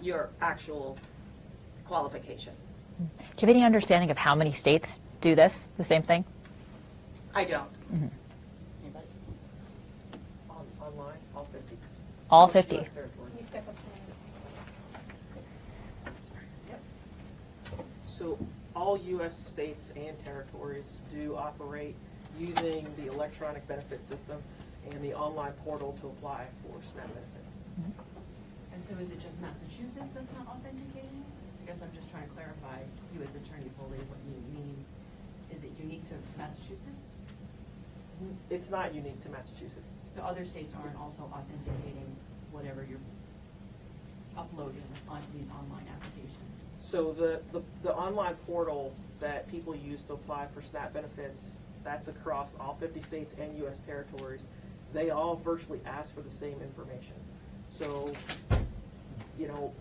your actual qualifications. Do you have any understanding of how many states do this, the same thing? I don't. Mm-hmm. Anybody? Online, all 50. All 50? US territories. You step up to So all U.S. states and territories do operate using the electronic benefit system and the online portal to apply for SNAP benefits. And so is it just Massachusetts that's not authenticating? I guess I'm just trying to clarify, you as Attorney Foley, what you mean. Is it unique to Massachusetts? It's not unique to Massachusetts. So other states aren't also authenticating whatever you're uploading onto these online applications? So the online portal that people use to apply for SNAP benefits, that's across all 50 states and U.S. territories. They all virtually ask for the same information. So, you know,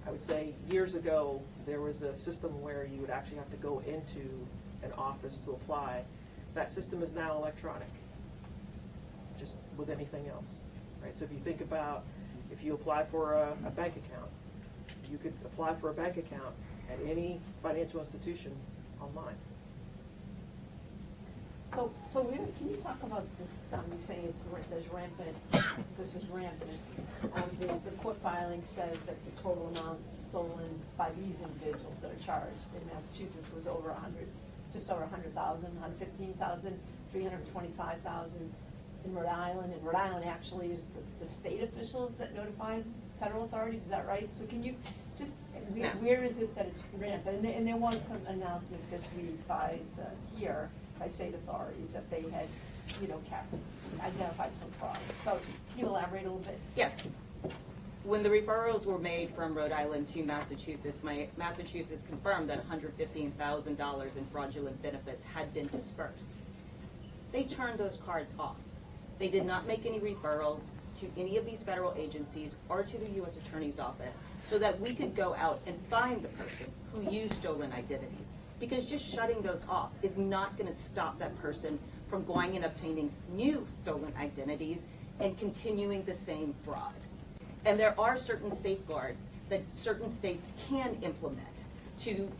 I would say years ago, there was a system where you would actually have to go into an office to apply. That system is now electronic, just with anything else, right? So if you think about, if you apply for a bank account, you could apply for a bank account at any financial institution online. So can you talk about this, you say there's rampant, this is rampant. The court filing says that the total amount stolen by these individuals that are charged in Massachusetts was over 100, just over 100,000, 115,000, 325,000 in Rhode Island. And Rhode Island actually is the state officials that notify federal authorities, is that right? So can you just, where is it that it's rampant? And there was some announcement this week by state authorities that they had, identified some fraud. So can you elaborate a little bit? Yes. When the referrals were made from Rhode Island to Massachusetts, Massachusetts confirmed that $115,000 in fraudulent benefits had been dispersed. They turned those cards off. They did not make any referrals to any of these federal agencies or to the U.S. Attorney's Office so that we could go out and find the person who used stolen identities. Because just shutting those off is not going to stop that person from going and obtaining new stolen identities and continuing the same fraud. And there are certain safeguards that certain states can implement to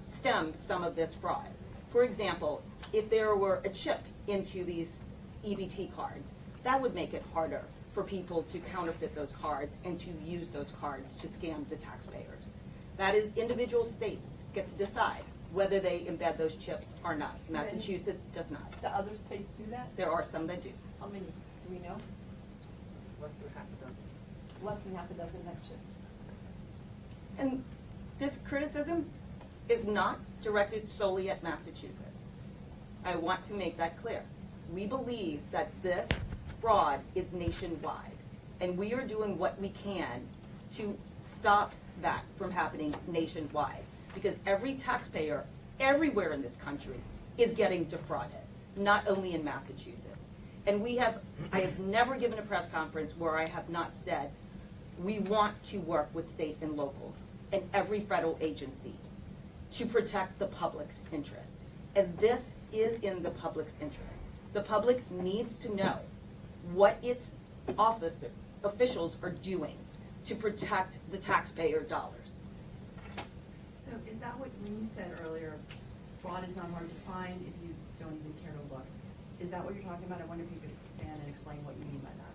stem some of this fraud. For example, if there were a chip into these EBT cards, that would make it harder for people to counterfeit those cards and to use those cards to scam the taxpayers. That is, individual states get to decide whether they embed those chips or not. Massachusetts does not. Do other states do that? There are some that do. How many, do we know? Less than half a dozen. Less than half a dozen have chips. And this criticism is not directed solely at Massachusetts. I want to make that clear. We believe that this fraud is nationwide, and we are doing what we can to stop that from happening nationwide, because every taxpayer everywhere in this country is getting defrauded, not only in Massachusetts. And I have never given a press conference where I have not said, we want to work with state and locals and every federal agency to protect the public's interest. And this is in the public's interest. The public needs to know what its officials are doing to protect the taxpayer dollars. So is that what, when you said earlier, fraud is not hard to find if you don't even care to look, is that what you're talking about? I wonder if you could expand and explain what you mean by that.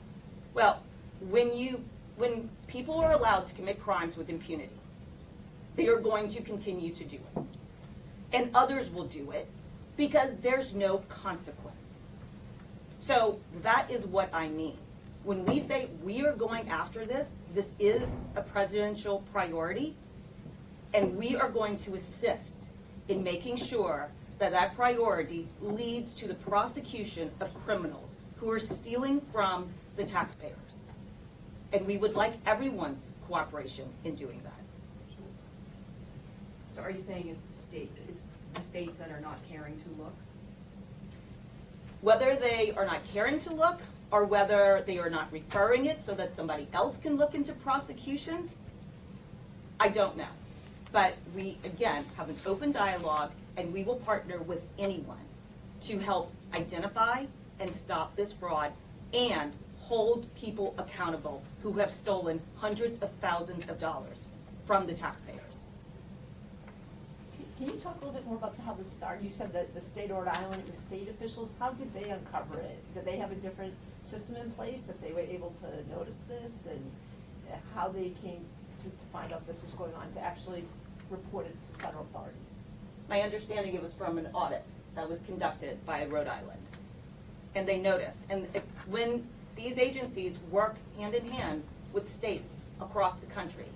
Well, when people are allowed to commit crimes with impunity, they are going to continue to do it. And others will do it because there's no consequence. So that is what I mean. When we say we are going after this, this is a presidential priority, and we are going to assist in making sure that that priority leads to the prosecution of criminals who are stealing from the taxpayers. And we would like everyone's cooperation in doing that. So are you saying it's the states that are not caring to look? Whether they are not caring to look or whether they are not referring it so that somebody else can look into prosecutions, I don't know. But we, again, have an open dialogue, and we will partner with anyone to help identify and stop this fraud and hold people accountable who have stolen hundreds of thousands of dollars from the taxpayers. Can you talk a little bit more about how this started? You said that the state of Rhode Island, it was state officials. How did they uncover it? Did they have a different system in place that they were able to notice this, and how they came to find out this was going on, to actually report it to federal authorities? My understanding, it was from an audit that was conducted by Rhode Island. And they noticed. And when these agencies work hand in hand with states across the country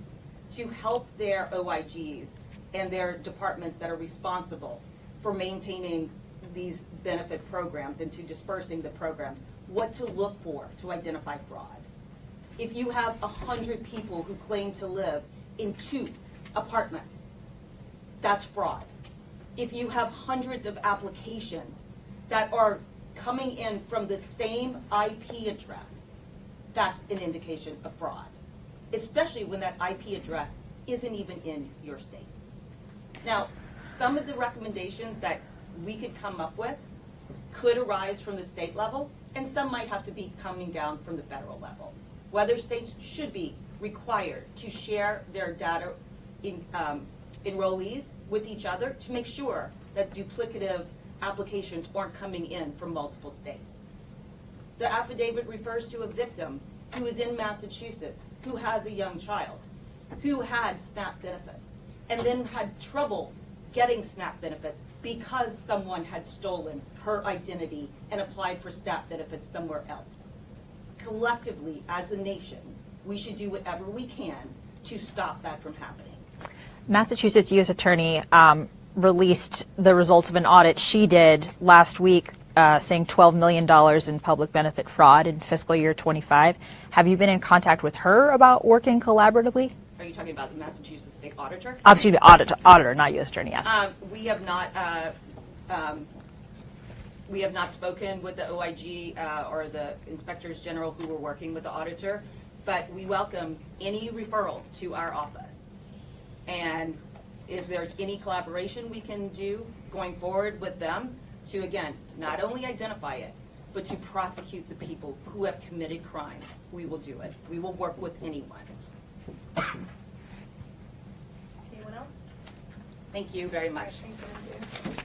to help their OIGs and their departments that are responsible for maintaining these benefit programs and to dispersing the programs, what to look for to identify fraud. If you have 100 people who claim to live in 2 apartments, that's fraud. If you have hundreds of applications that are coming in from the same IP address, that's an indication of fraud, especially when that IP address isn't even in your state. Now, some of the recommendations that we could come up with could arise from the state level, and some might have to be coming down from the federal level. Whether states should be required to share their data enrollees with each other to make sure that duplicative applications aren't coming in from multiple states. The affidavit refers to a victim who is in Massachusetts, who has a young child, who had SNAP benefits, and then had trouble getting SNAP benefits because someone had stolen her identity and applied for SNAP benefits somewhere else. Collectively, as a nation, we should do whatever we can to stop that from happening. Massachusetts U.S. Attorney released the results of an audit she did last week, saying $12 million in public benefit fraud in fiscal year 25. Have you been in contact with her about working collaboratively? Are you talking about the Massachusetts State Auditor? Excuse me, auditor, not U.S. Attorney, yes. We have not spoken with the OIG or the inspectors general who were working with the auditor, but we welcome any referrals to our office. And if there's any collaboration we can do going forward with them to, again, not only identify it, but to prosecute the people who have committed crimes, we will do it. We will work with anyone. Anyone else? Thank you very much. Thanks, Andrew.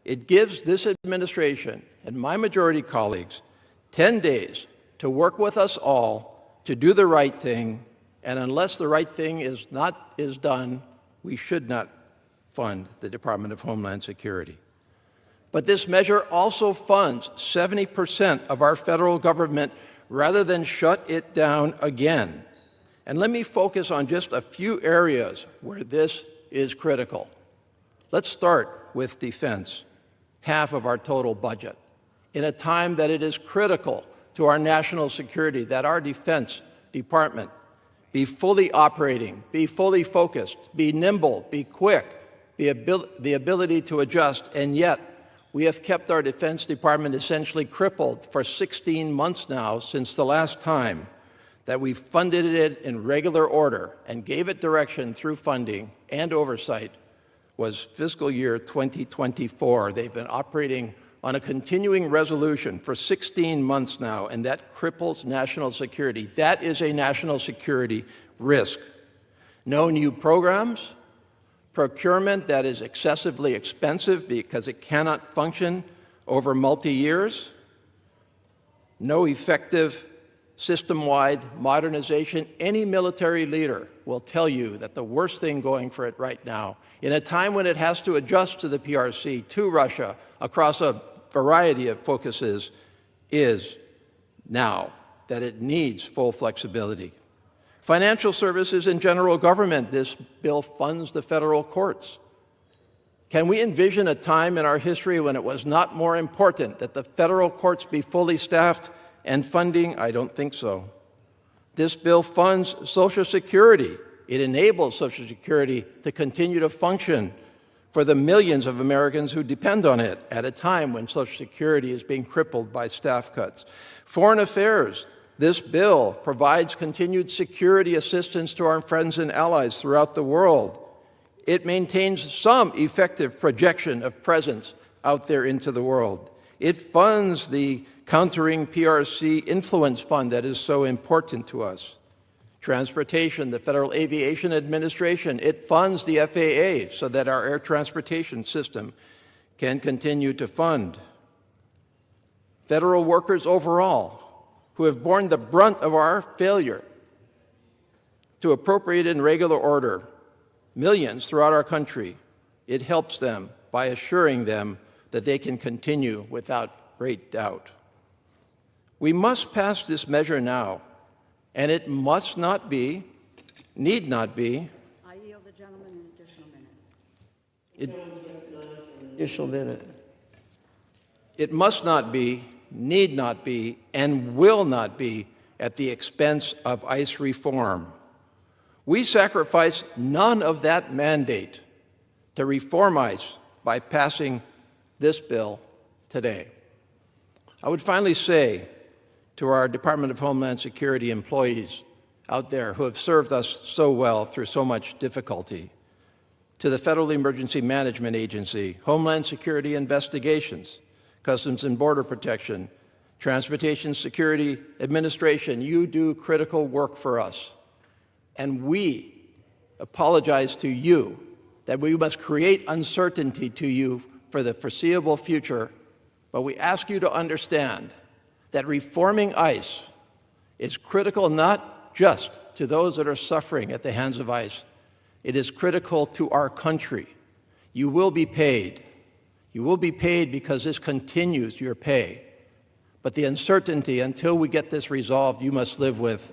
It gives this administration and my majority colleagues 10 days to work with us all to do the right thing, and unless the right thing is done, we should not fund the Department of Homeland Security. But this measure also funds 70% of our federal government rather than shut it down again. And let me focus on just a few areas where this is critical. Let's start with defense, half of our total budget, in a time that it is critical to our national security that our Defense Department be fully operating, be fully focused, be nimble, be quick, the ability to adjust, and yet we have kept our Defense Department essentially crippled for 16 months now since the last time that we funded it in regular order and gave it direction through funding and oversight was fiscal year 2024. They've been operating on a continuing resolution for 16 months now, and that cripples national security. That is a national security risk. No new programs, procurement that is excessively expensive because it cannot function over multi-years, no effective system-wide modernization. Any military leader will tell you that the worst thing going for it right now, in a time when it has to adjust to the PRC, to Russia, across a variety of focuses, is now that it needs full flexibility. Financial services and general government, this bill funds the federal courts. Can we envision a time in our history when it was not more important that the federal courts be fully staffed and funding? I don't think so. This bill funds Social Security. It enables Social Security to continue to function for the millions of Americans who depend on it at a time when Social Security is being crippled by staff cuts. Foreign affairs. This bill provides continued security assistance to our friends and allies throughout the world. It maintains some effective projection of presence out there into the world. It funds the Countering PRC Influence Fund that is so important to us. Transportation, the Federal Aviation Administration, it funds the FAA so that our air transportation system can continue to fund. Federal workers overall, who have borne the brunt of our failure to appropriate in regular order, millions throughout our country, it helps them by assuring them that they can continue without great doubt. We must pass this measure now, and it must not be, need not be. I yield the gentleman an additional minute. It must not be, need not be, and will not be at the expense of ICE reform. We sacrifice none of that mandate to reform ICE by passing this bill today. I would finally say to our Department of Homeland Security employees out there who have served us so well through so much difficulty, to the Federal Emergency Management Agency, Homeland Security Investigations, Customs and Border Protection, Transportation Security Administration, you do critical work for us. And we apologize to you that we must create uncertainty to you for the foreseeable future, but we ask you to understand that reforming ICE is critical not just to those that are suffering at the hands of ICE. It is critical to our country. You will be paid. You will be paid because this continues your pay. But the uncertainty, until we get this resolved, you must live with.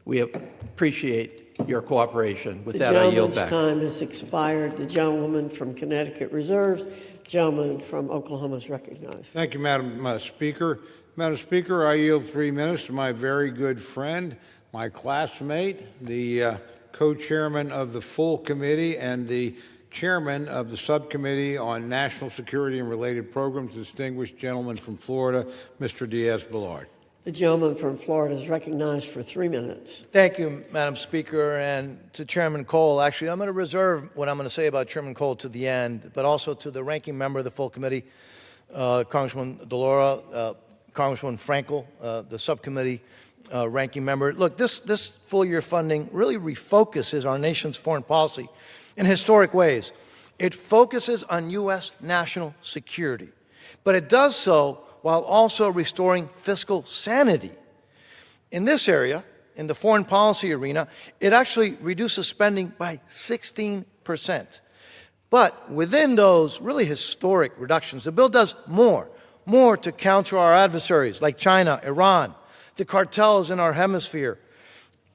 We appreciate your cooperation. With that, I yield back. The gentleman's time has expired. The gentleman from Connecticut reserves. Gentleman from Oklahoma is recognized. Thank you, Madam Speaker. Madam Speaker, I yield 3 minutes to my very good friend, my classmate, the co-chairman of the full committee and the chairman of the subcommittee on national security and related programs, distinguished gentleman from Florida, Mr. Diaz-Balart. The gentleman from Florida is recognized for 3 minutes. Thank you, Madam Speaker, and to Chairman Cole. Actually, I'm going to reserve what I'm going to say about Chairman Cole to the end, but also to the ranking member of the full committee, Congressman DeLauro, Congressman Frankel, the subcommittee ranking member. Look, this full-year funding really refocuses our nation's foreign policy in historic ways. It focuses on U.S. national security, but it does so while also restoring fiscal sanity. In this area, in the foreign policy arena, it actually reduces spending by 16%. But within those really historic reductions, the bill does more to counter our adversaries like China, Iran, the cartels in our hemisphere,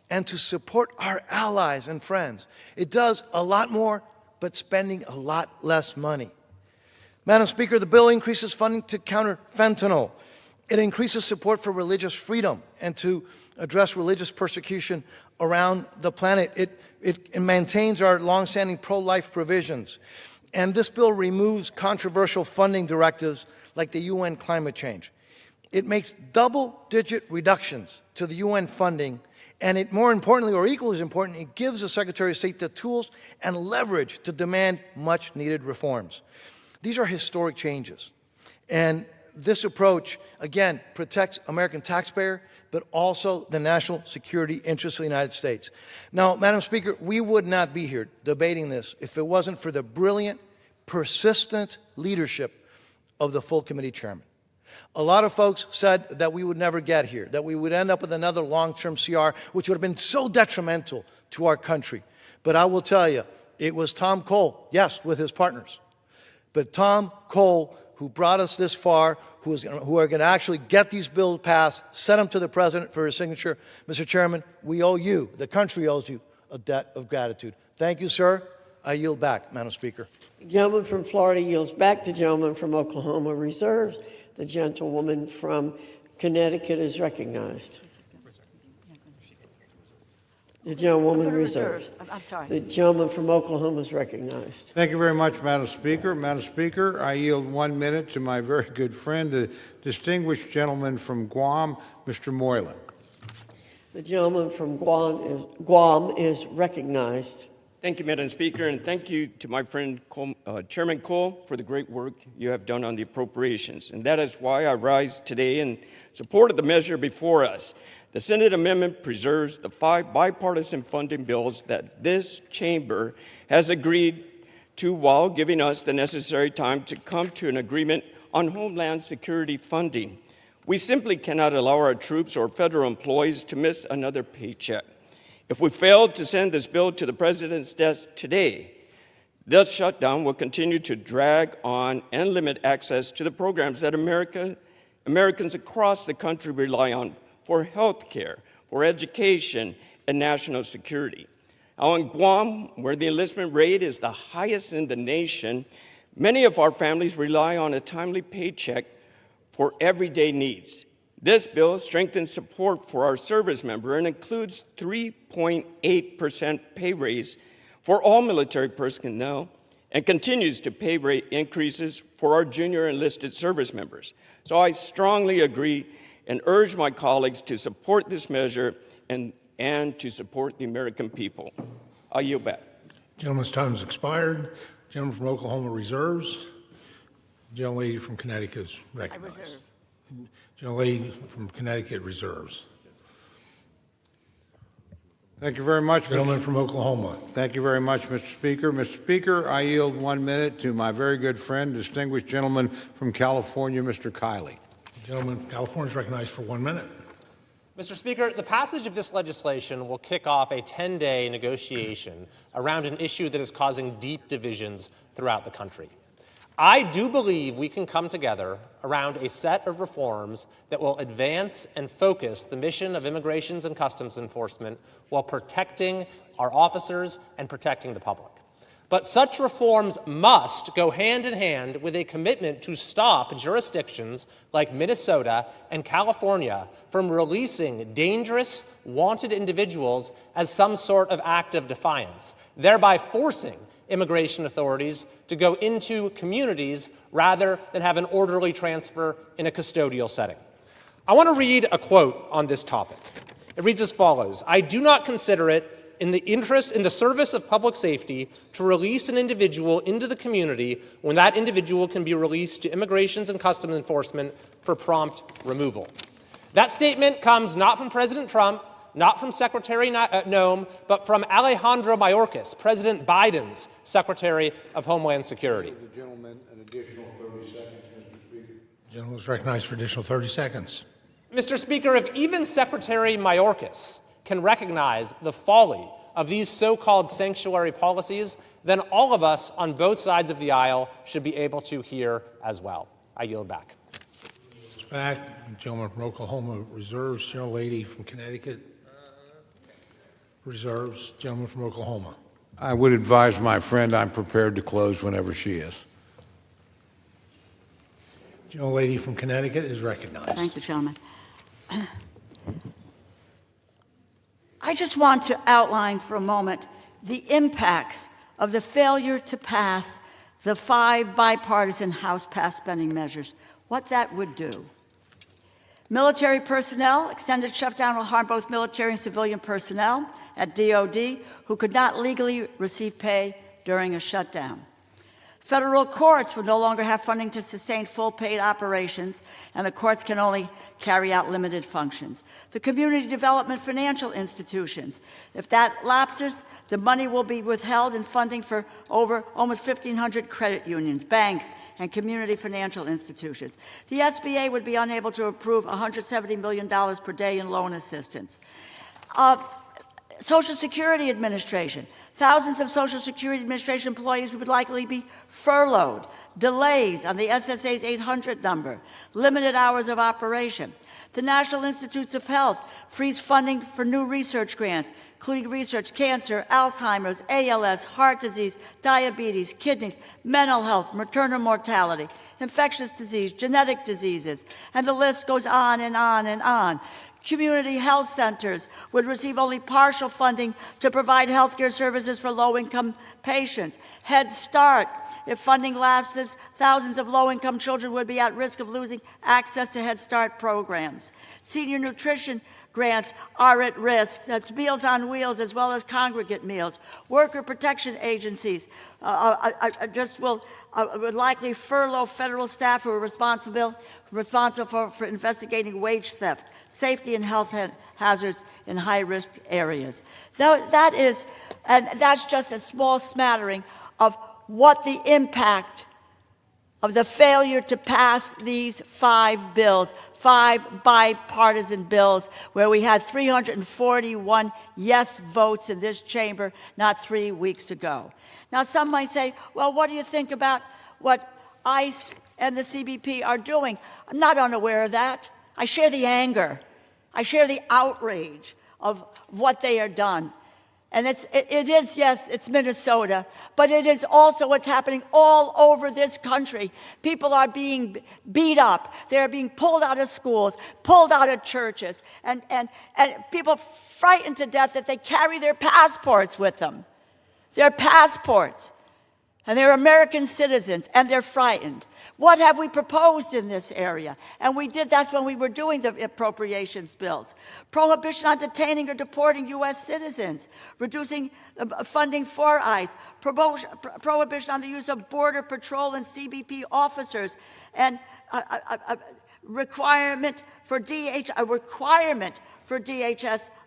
and to support our allies and friends. It does a lot more, but spending a lot less money. Madam Speaker, the bill increases funding to counter fentanyl. It increases support for religious freedom and to address religious persecution around the planet. It maintains our longstanding pro-life provisions. And this bill removes controversial funding directives like the UN climate change. It makes double-digit reductions to the UN funding, and it, more importantly, or equally as important, it gives the Secretary of State the tools and leverage to demand much-needed reforms. These are historic changes. And this approach, again, protects American taxpayer, but also the national security interests of the United States. Now, Madam Speaker, we would not be here debating this if it wasn't for the brilliant, persistent leadership of the full committee chairman. A lot of folks said that we would never get here, that we would end up with another long-term CR, which would have been so detrimental to our country. But I will tell you, it was Tom Cole, yes, with his partners, but Tom Cole who brought us this far, who are going to actually get these bills passed, send them to the President for his signature. Mr. Chairman, we owe you, the country owes you, a debt of gratitude. Thank you, sir. I yield back, Madam Speaker. The gentleman from Florida yields back. The gentleman from Oklahoma reserves. The gentlewoman from Connecticut is recognized. The gentlewoman reserves. I'm sorry. The gentleman from Oklahoma is recognized. Thank you very much, Madam Speaker. Madam Speaker, I yield 1 minute to my very good friend, the distinguished gentleman from Guam, Mr. Moylan. The gentleman from Guam is recognized. Thank you, Madam Speaker, and thank you to my friend Chairman Cole for the great work you have done on the appropriations. And that is why I rise today in support of the measure before us. The Senate amendment preserves the 5 bipartisan funding bills that this chamber has agreed to while giving us the necessary time to come to an agreement on Homeland Security funding. We simply cannot allow our troops or federal employees to miss another paycheck. If we fail to send this bill to the President's desk today, this shutdown will continue to drag on and limit access to the programs that Americans across the country rely on for health care, for education, and national security. Now in Guam, where the enlistment rate is the highest in the nation, many of our families rely on a timely paycheck for everyday needs. This bill strengthens support for our service member and includes 3.8% pay raise for all military personnel and continues to pay rate increases for our junior enlisted service members. So I strongly agree and urge my colleagues to support this measure and to support the American people. I yield back. Gentleman's time has expired. Gentleman from Oklahoma reserves. Gentlelady from Connecticut is recognized. I reserve. Gentlelady from Connecticut reserves. Thank you very much. Gentleman from Oklahoma. Thank you very much, Mr. Speaker. Mr. Speaker, I yield 1 minute to my very good friend, distinguished gentleman from California, Mr. Kiley. Gentleman from California is recognized for 1 minute. Mr. Speaker, the passage of this legislation will kick off a 10-day negotiation around an issue that is causing deep divisions throughout the country. I do believe we can come together around a set of reforms that will advance and focus the mission of Immigration and Customs Enforcement while protecting our officers and protecting the public. But such reforms must go hand in hand with a commitment to stop jurisdictions like Minnesota and California from releasing dangerous, wanted individuals as some sort of act of defiance, thereby forcing immigration authorities to go into communities rather than have an orderly transfer in a custodial setting. I want to read a quote on this topic. It reads as follows: "I do not consider it in the service of public safety to release an individual into the community when that individual can be released to Immigration and Customs Enforcement for prompt removal." That statement comes not from President Trump, not from Secretary Noem, but from Alejandro Mayorkas, President Biden's Secretary of Homeland Security. The gentleman an additional 30 seconds, Mr. Speaker. The gentleman is recognized for additional 30 seconds. Mr. Speaker, if even Secretary Mayorkas can recognize the folly of these so-called sanctuary policies, then all of us on both sides of the aisle should be able to hear as well. I yield back. Back. Gentleman from Oklahoma reserves. Gentlelady from Connecticut reserves. Gentleman from Oklahoma. I would advise my friend I'm prepared to close whenever she is. Gentlelady from Connecticut is recognized. Thank you, gentlemen. I just want to outline for a moment the impacts of the failure to pass the 5 bipartisan House-passed spending measures, what that would do. Military personnel, extended shutdown will harm both military and civilian personnel at DOD who could not legally receive pay during a shutdown. Federal courts will no longer have funding to sustain full paid operations, and the courts can only carry out limited functions. The community development financial institutions, if that lapses, the money will be withheld in funding for over almost 1,500 credit unions, banks, and community financial institutions. The SBA would be unable to approve $170 million per day in loan assistance. Social Security Administration. Thousands of Social Security Administration employees would likely be furloughed, delays on the SSA's 800 number, limited hours of operation. The National Institutes of Health freeze funding for new research grants, including research, cancer, Alzheimer's, ALS, heart disease, diabetes, kidneys, mental health, maternal mortality, infectious disease, genetic diseases, and the list goes on and on and on. Community health centers would receive only partial funding to provide health care services for low-income patients. Head Start, if funding lapses, thousands of low-income children would be at risk of losing access to Head Start programs. Senior nutrition grants are at risk. That's Meals on Wheels as well as congregate meals. Worker protection agencies would likely furlough federal staff who are responsible for investigating wage theft, safety and health hazards in high-risk areas. That's just a small smattering of what the impact of the failure to pass these 5 bills, 5 bipartisan bills, where we had 341 yes votes in this chamber not 3 weeks ago. Now, some might say, well, what do you think about what ICE and the CBP are doing? I'm not unaware of that. I share the anger. I share the outrage of what they are done. And it is, yes, it's Minnesota, but it is also what's happening all over this country. People are being beat up. They're being pulled out of schools, pulled out of churches, and people frightened to death that they carry their passports with them. Their passports. And they're American citizens, and they're frightened. What have we proposed in this area? And that's when we were doing the appropriations bills. Prohibition on detaining or deporting U.S. citizens, reducing funding for ICE, prohibition on the use of Border Patrol and CBP officers, and a requirement for DHS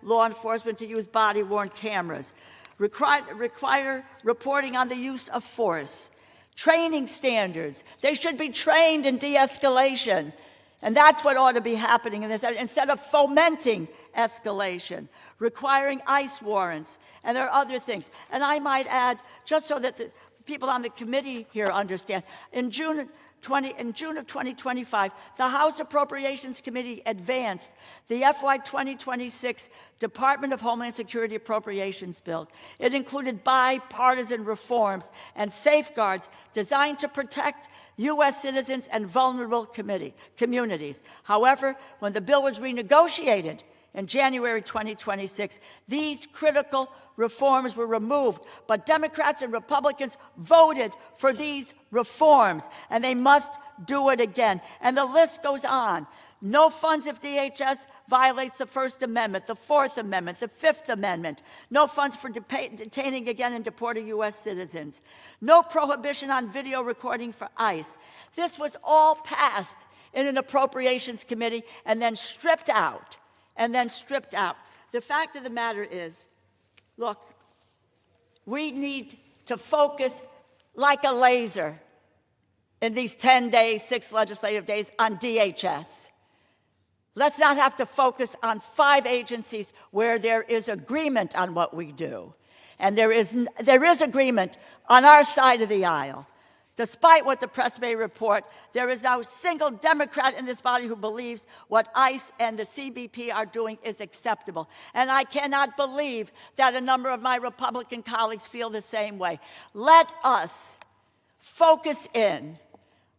law enforcement to use body-worn cameras. Require reporting on the use of force. Training standards. They should be trained in de-escalation. And that's what ought to be happening in this, instead of fomenting escalation. Requiring ICE warrants. And there are other things. And I might add, just so that the people on the committee here understand, in June of 2025, the House Appropriations Committee advanced the FY 2026 Department of Homeland Security Appropriations Bill. It included bipartisan reforms and safeguards designed to protect U.S. citizens and vulnerable communities. However, when the bill was renegotiated in January 2026, these critical reforms were removed, but Democrats and Republicans voted for these reforms, and they must do it again. And the list goes on. No funds if DHS violates the First Amendment, the Fourth Amendment, the Fifth Amendment. No funds for detaining again and deporting U.S. citizens. No prohibition on video recording for ICE. This was all passed in an appropriations committee and then stripped out. the fact of the matter is, look, we need to focus like a laser in these 10 days, 6 legislative days on DHS. Let's not have to focus on 5 agencies where there is agreement on what we do. And there is agreement on our side of the aisle. Despite what the press may report, there is no single Democrat in this body who believes what ICE and the CBP are doing is acceptable. And I cannot believe that a number of my Republican colleagues feel the same way. Let us focus in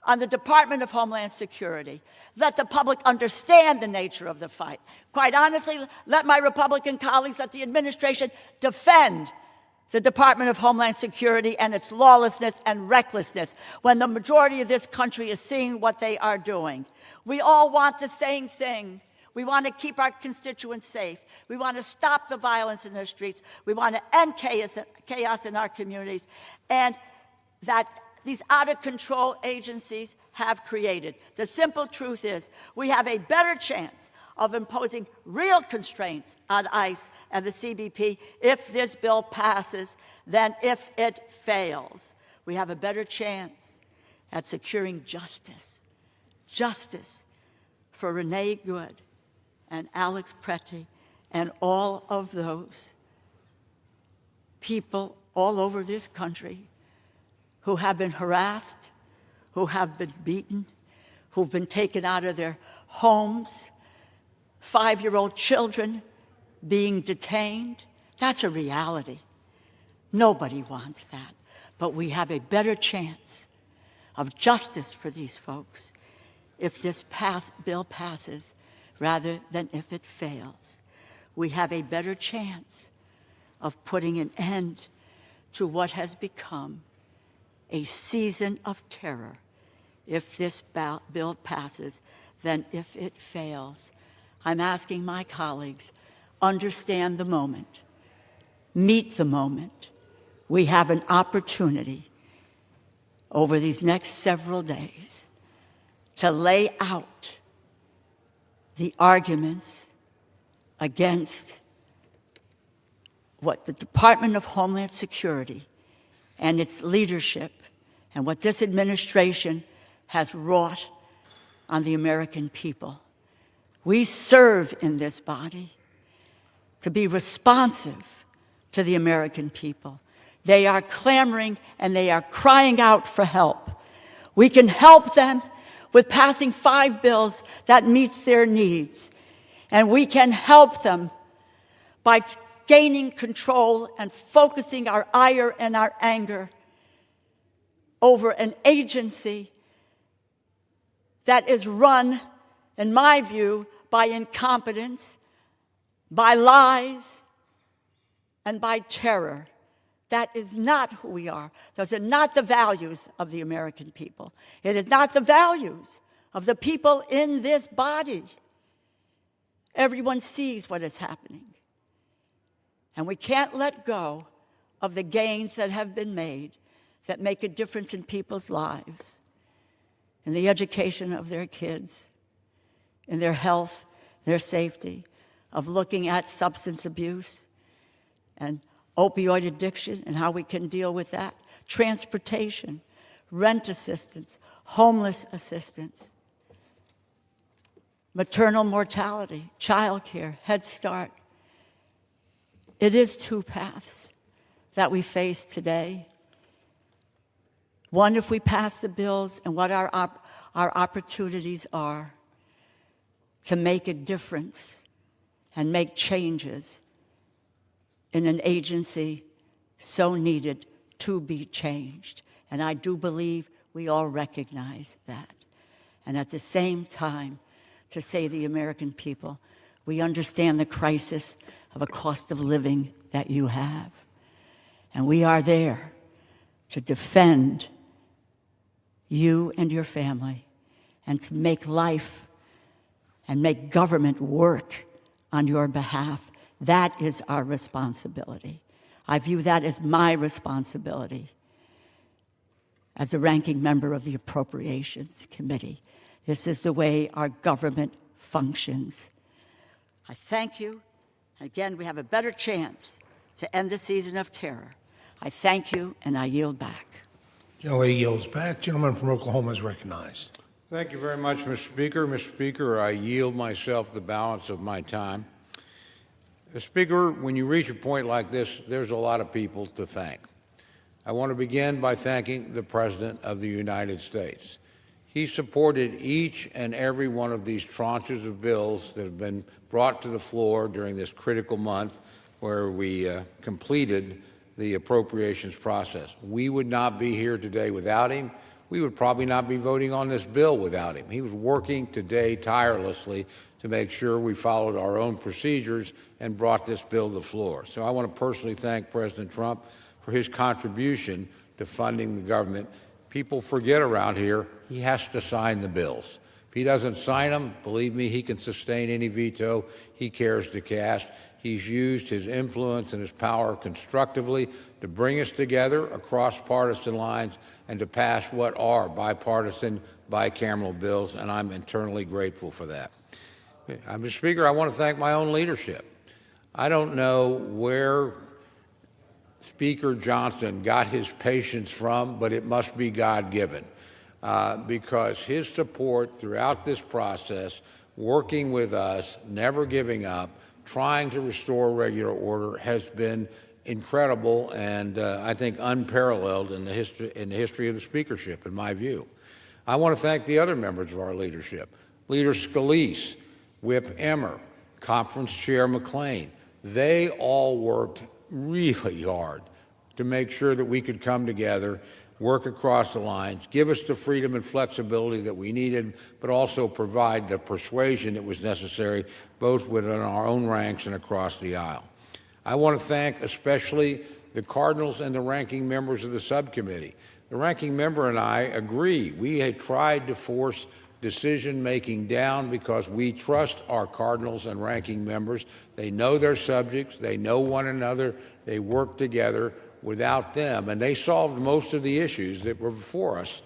on the Department of Homeland Security. Let the public understand the nature of the fight. Quite honestly, let my Republican colleagues, let the administration defend the Department of Homeland Security and its lawlessness and recklessness when the majority of this country is seeing what they are doing. We all want the same thing. We want to keep our constituents safe. We want to stop the violence in the streets. We want to end chaos in our communities. And that these out-of-control agencies have created. The simple truth is we have a better chance of imposing real constraints on ICE and the CBP if this bill passes than if it fails. We have a better chance at securing justice. Justice for Renee Good and Alex Pretty and all of those people all over this country who have been harassed, who have been beaten, who've been taken out of their homes, 5-year-old children being detained. That's a reality. Nobody wants that. But we have a better chance of justice for these folks if this bill passes rather than if it fails. We have a better chance of putting an end to what has become a season of terror if this bill passes than if it fails. I'm asking my colleagues, understand the moment, meet the moment. We have an opportunity over these next several days to lay out the arguments against what the Department of Homeland Security and its leadership and what this administration has wrought on the American people. We serve in this body to be responsive to the American people. They are clamoring and they are crying out for help. We can help them with passing 5 bills that meet their needs. And we can help them by gaining control and focusing our ire and our anger over an agency that is run, in my view, by incompetence, by lies, and by terror. That is not who we are. Those are not the values of the American people. It is not the values of the people in this body. Everyone sees what is happening. And we can't let go of the gains that have been made that make a difference in people's lives, in the education of their kids, in their health, their safety, of looking at substance abuse and opioid addiction and how we can deal with that, transportation, rent assistance, homeless assistance, maternal mortality, child care, Head Start. It is 2 paths that we face today. One, if we pass the bills, and what our opportunities are to make a difference and make changes in an agency so needed to be changed. And I do believe we all recognize that. And at the same time, to say to the American people, we understand the crisis of a cost of living that you have. And we are there to defend you and your family and to make life and make government work on your behalf. That is our responsibility. I view that as my responsibility as the ranking member of the Appropriations Committee. This is the way our government functions. I thank you. Again, we have a better chance to end the season of terror. I thank you, and I yield back. Gentlelady yields back. Gentleman from Oklahoma is recognized. Thank you very much, Mr. Speaker. Mr. Speaker, I yield myself the balance of my time. Mr. Speaker, when you reach a point like this, there's a lot of people to thank. I want to begin by thanking the President of the United States. He supported each and every one of these tranches of bills that have been brought to the floor during this critical month where we completed the appropriations process. We would not be here today without him. We would probably not be voting on this bill without him. He was working today tirelessly to make sure we followed our own procedures and brought this bill to the floor. So I want to personally thank President Trump for his contribution to funding the government. People forget around here, he has to sign the bills. If he doesn't sign them, believe me, he can sustain any veto he cares to cast. He's used his influence and his power constructively to bring us together across partisan lines and to pass what are bipartisan, bicameral bills, and I'm eternally grateful for that. Mr. Speaker, I want to thank my own leadership. I don't know where Speaker Johnson got his patience from, but it must be God-given, because his support throughout this process, working with us, never giving up, trying to restore regular order, has been incredible and I think unparalleled in the history of the speakership, in my view. I want to thank the other members of our leadership, Leader Scalise, Whip Emmer, Conference Chair McClain. They all worked really hard to make sure that we could come together, work across the lines, give us the freedom and flexibility that we needed, but also provide the persuasion that was necessary both within our own ranks and across the aisle. I want to thank especially the Cardinals and the ranking members of the subcommittee. The ranking member and I agree. We had tried to force decision-making down because we trust our Cardinals and ranking members. They know their subjects. They know one another. They work together. Without them, and they solved most of the issues that were before us,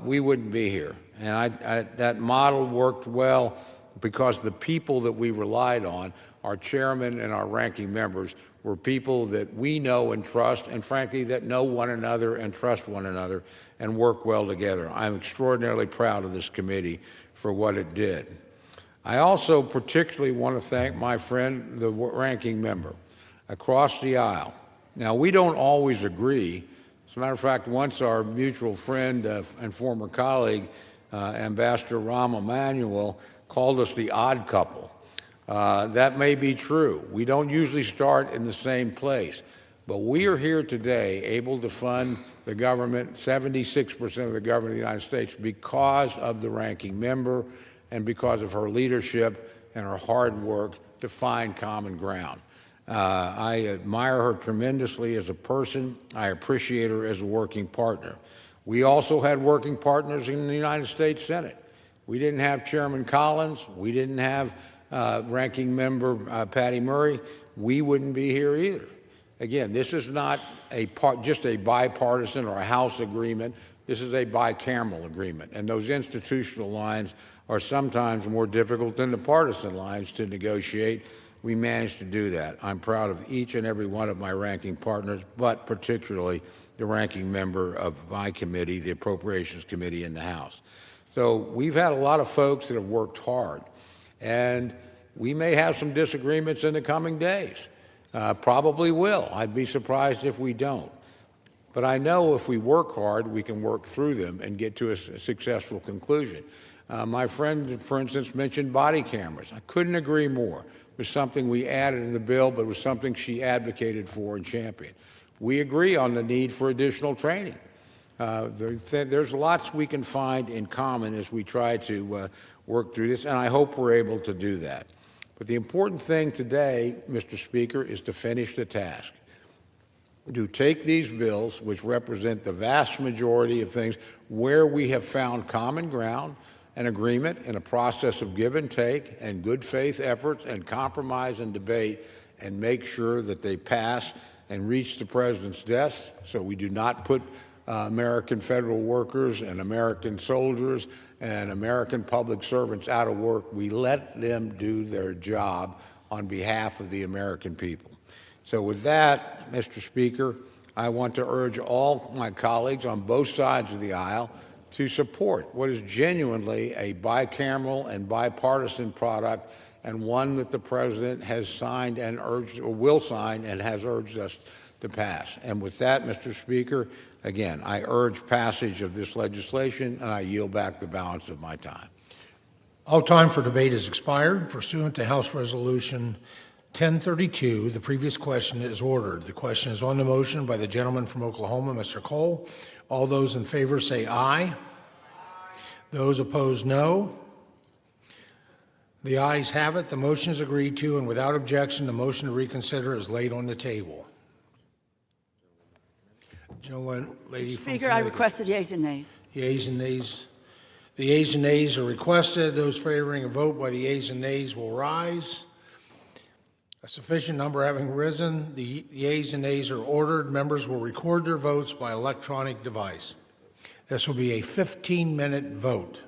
we wouldn't be here. And that model worked well because the people that we relied on, our chairman and our ranking members, were people that we know and trust, and frankly, that know one another and trust one another and work well together. I'm extraordinarily proud of this committee for what it did. I also particularly want to thank my friend, the ranking member, across the aisle. Now, we don't always agree. As a matter of fact, once our mutual friend and former colleague, Ambassador Rahm Emanuel, called us the odd couple. That may be true. We don't usually start in the same place. But we are here today able to fund the government, 76% of the government of the United States, because of the ranking member and because of her leadership and her hard work to find common ground. I admire her tremendously as a person. I appreciate her as a working partner. We also had working partners in the United States Senate. We didn't have Chairman Collins. We didn't have Ranking Member Patty Murray. We wouldn't be here either. Again, this is not just a bipartisan or a House agreement. This is a bicameral agreement, and those institutional lines are sometimes more difficult than the partisan lines to negotiate. We managed to do that. I'm proud of each and every one of my ranking partners, but particularly the ranking member of my committee, the Appropriations Committee in the House. So we've had a lot of folks that have worked hard, and we may have some disagreements in the coming days. Probably will. I'd be surprised if we don't. But I know if we work hard, we can work through them and get to a successful conclusion. My friend, for instance, mentioned body cameras. I couldn't agree more. It was something we added in the bill, but it was something she advocated for and championed. We agree on the need for additional training. There's lots we can find in common as we try to work through this, and I hope we're able to do that. But the important thing today, Mr. Speaker, is to finish the task. To take these bills, which represent the vast majority of things where we have found common ground, an agreement in a process of give and take and good faith efforts and compromise and debate, and make sure that they pass and reach the president's desk so we do not put American federal workers and American soldiers and American public servants out of work. We let them do their job on behalf of the American people. So with that, Mr. Speaker, I want to urge all my colleagues on both sides of the aisle to support what is genuinely a bicameral and bipartisan product, and one that the President has signed and urged, or will sign, and has urged us to pass. And with that, Mr. Speaker, again, I urge passage of this legislation, and I yield back the balance of my time. All time for debate has expired. Pursuant to House Resolution 1032, the previous question is ordered. The question is on the motion by the gentleman from Oklahoma, Mr. Cole. All those in favor say aye. Those opposed, no. The ayes have it. The motion is agreed to, and without objection, the motion to reconsider is laid on the table. Lady from Speaker, I Connecticut. requested yeas and nays. Yeas and nays. The yeas and nays are requested. Those favoring a vote by the yeas and nays will rise. A sufficient number having risen, the yeas and nays are ordered. Members will record their votes by electronic device. This will be a 15-minute vote.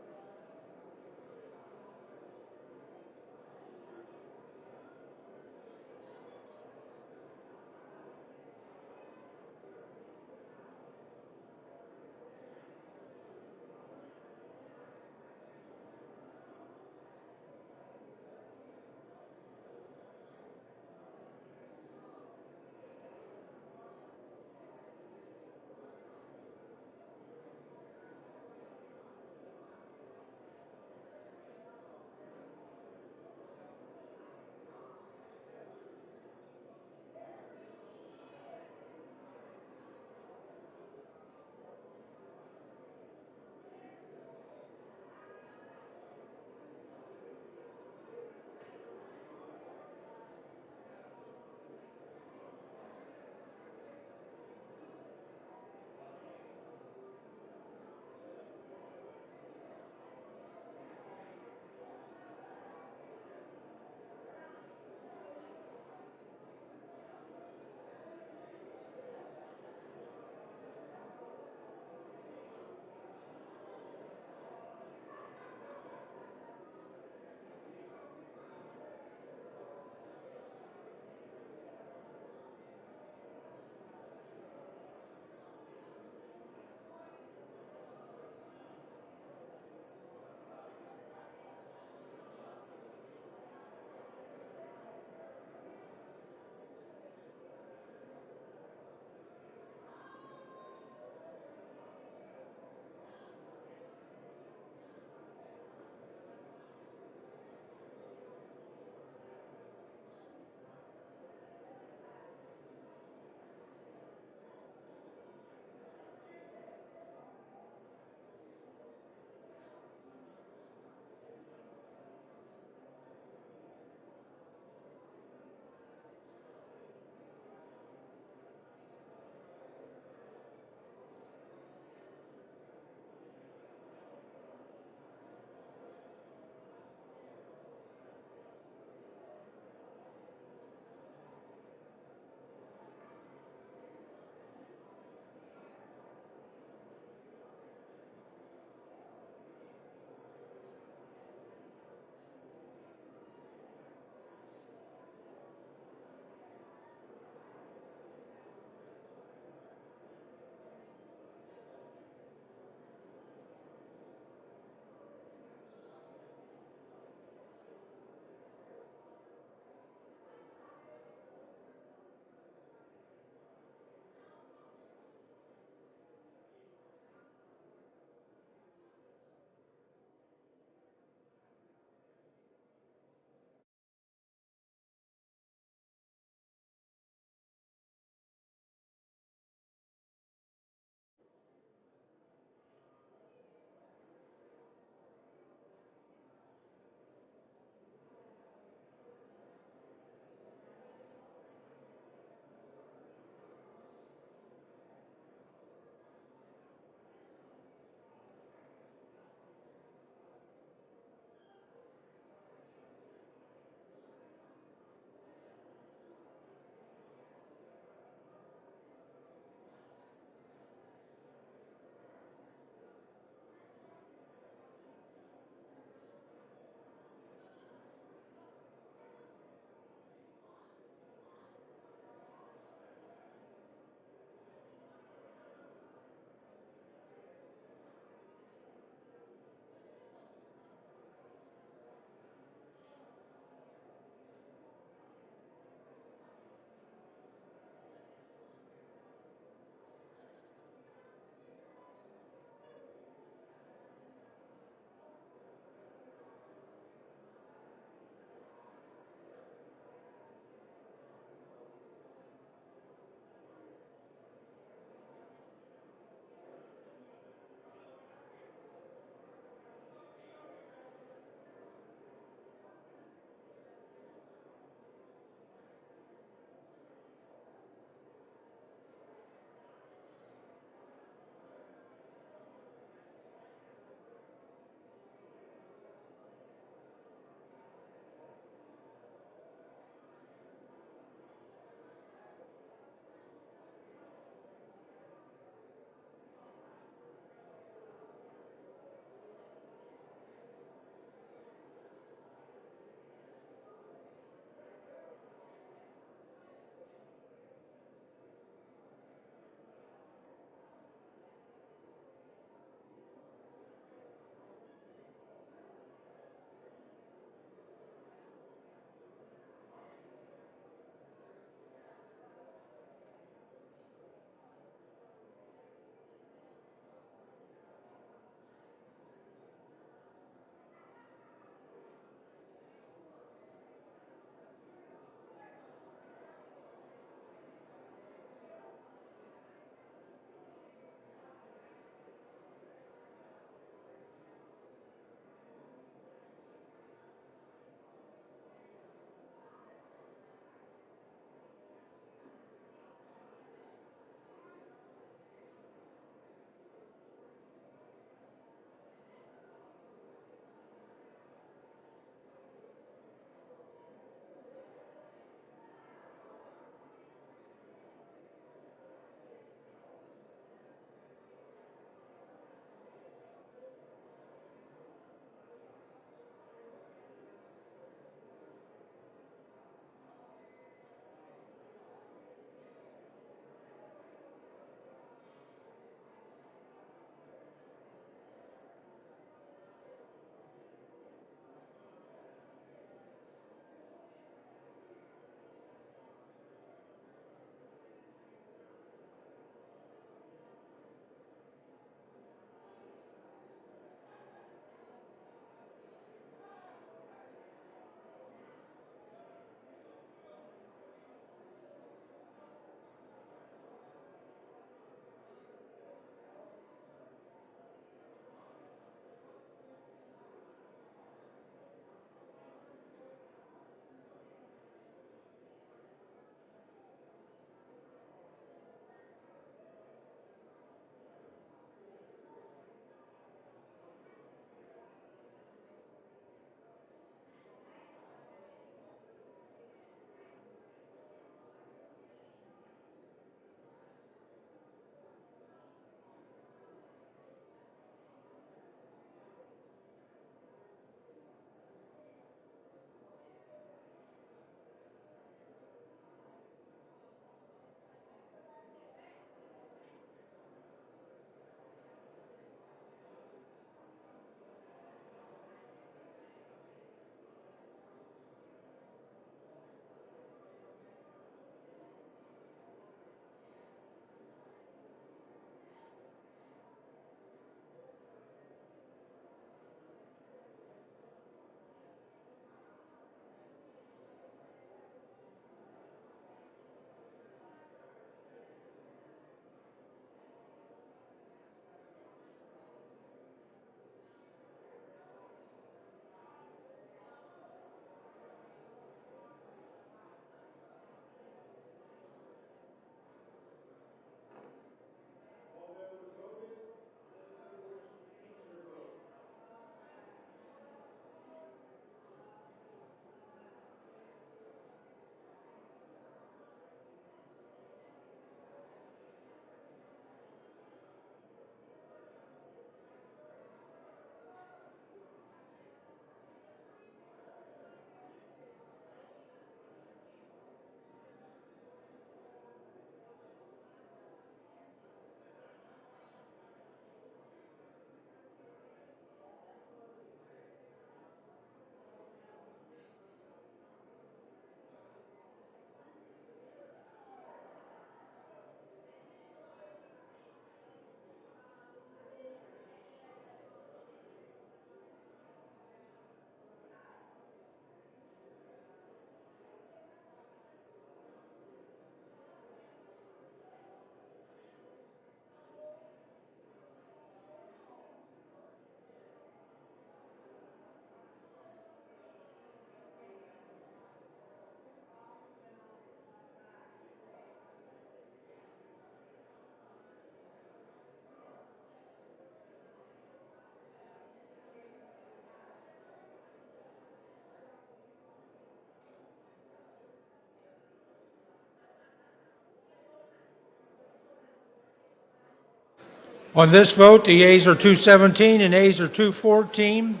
On this vote, the yeas are 217 and nays are 214.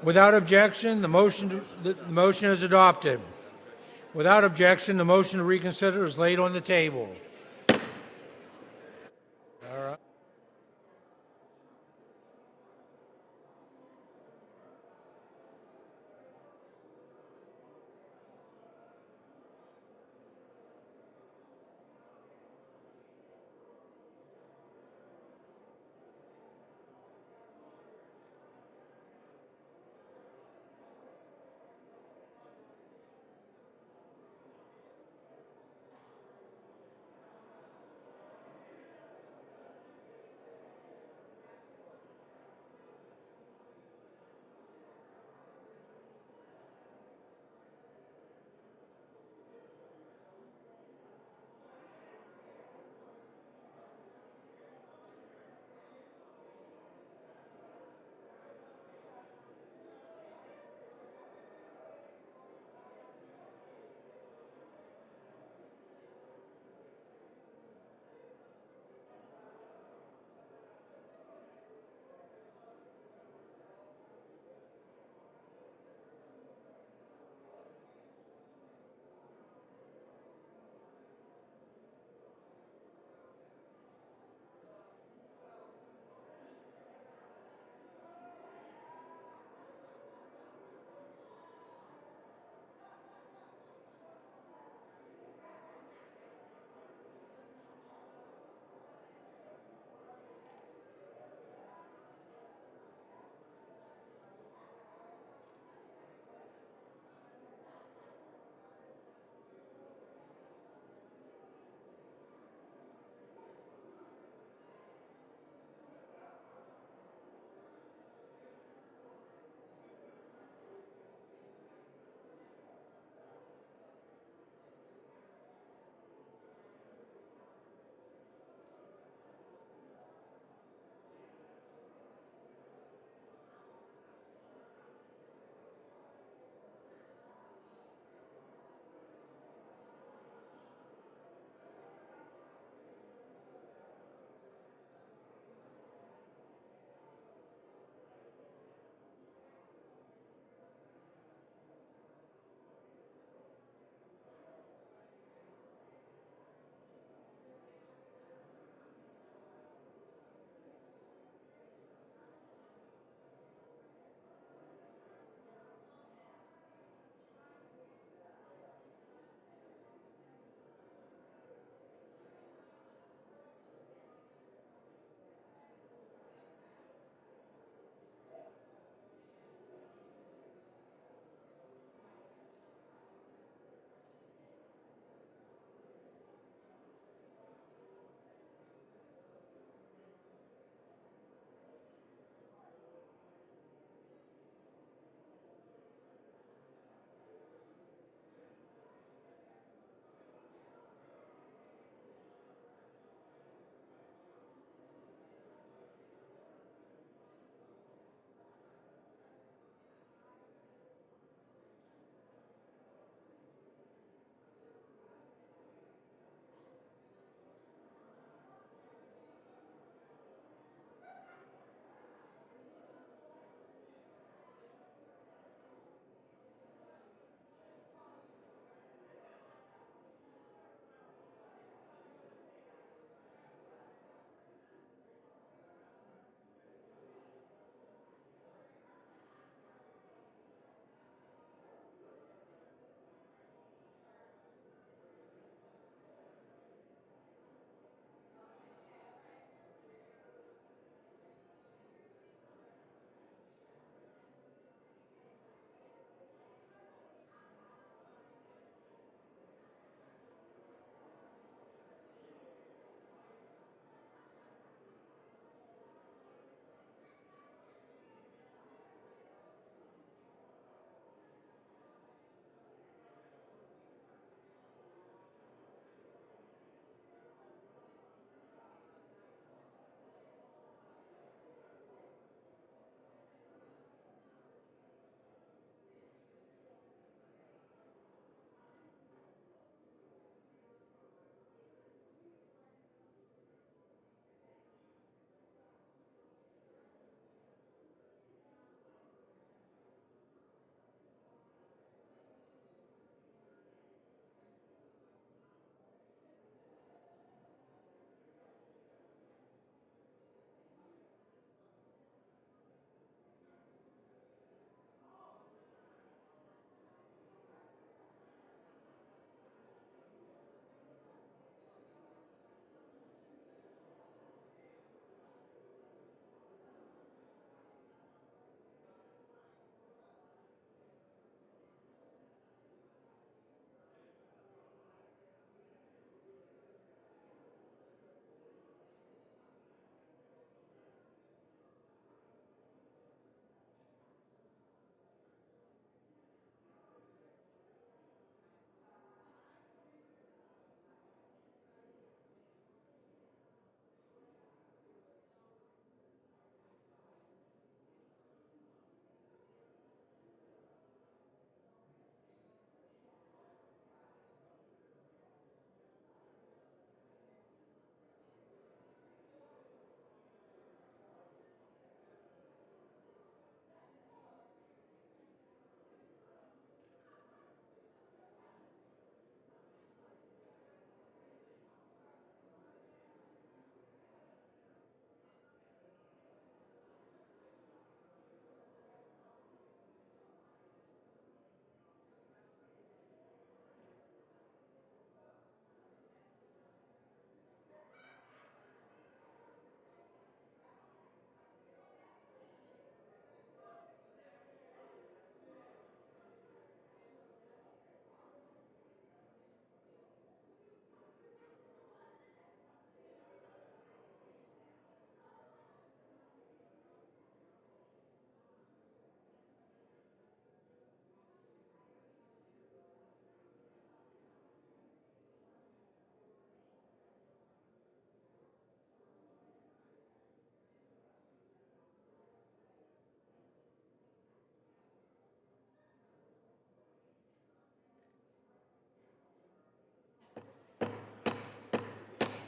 Without objection, the motion is adopted. Without objection, the motion to reconsider is laid on the table.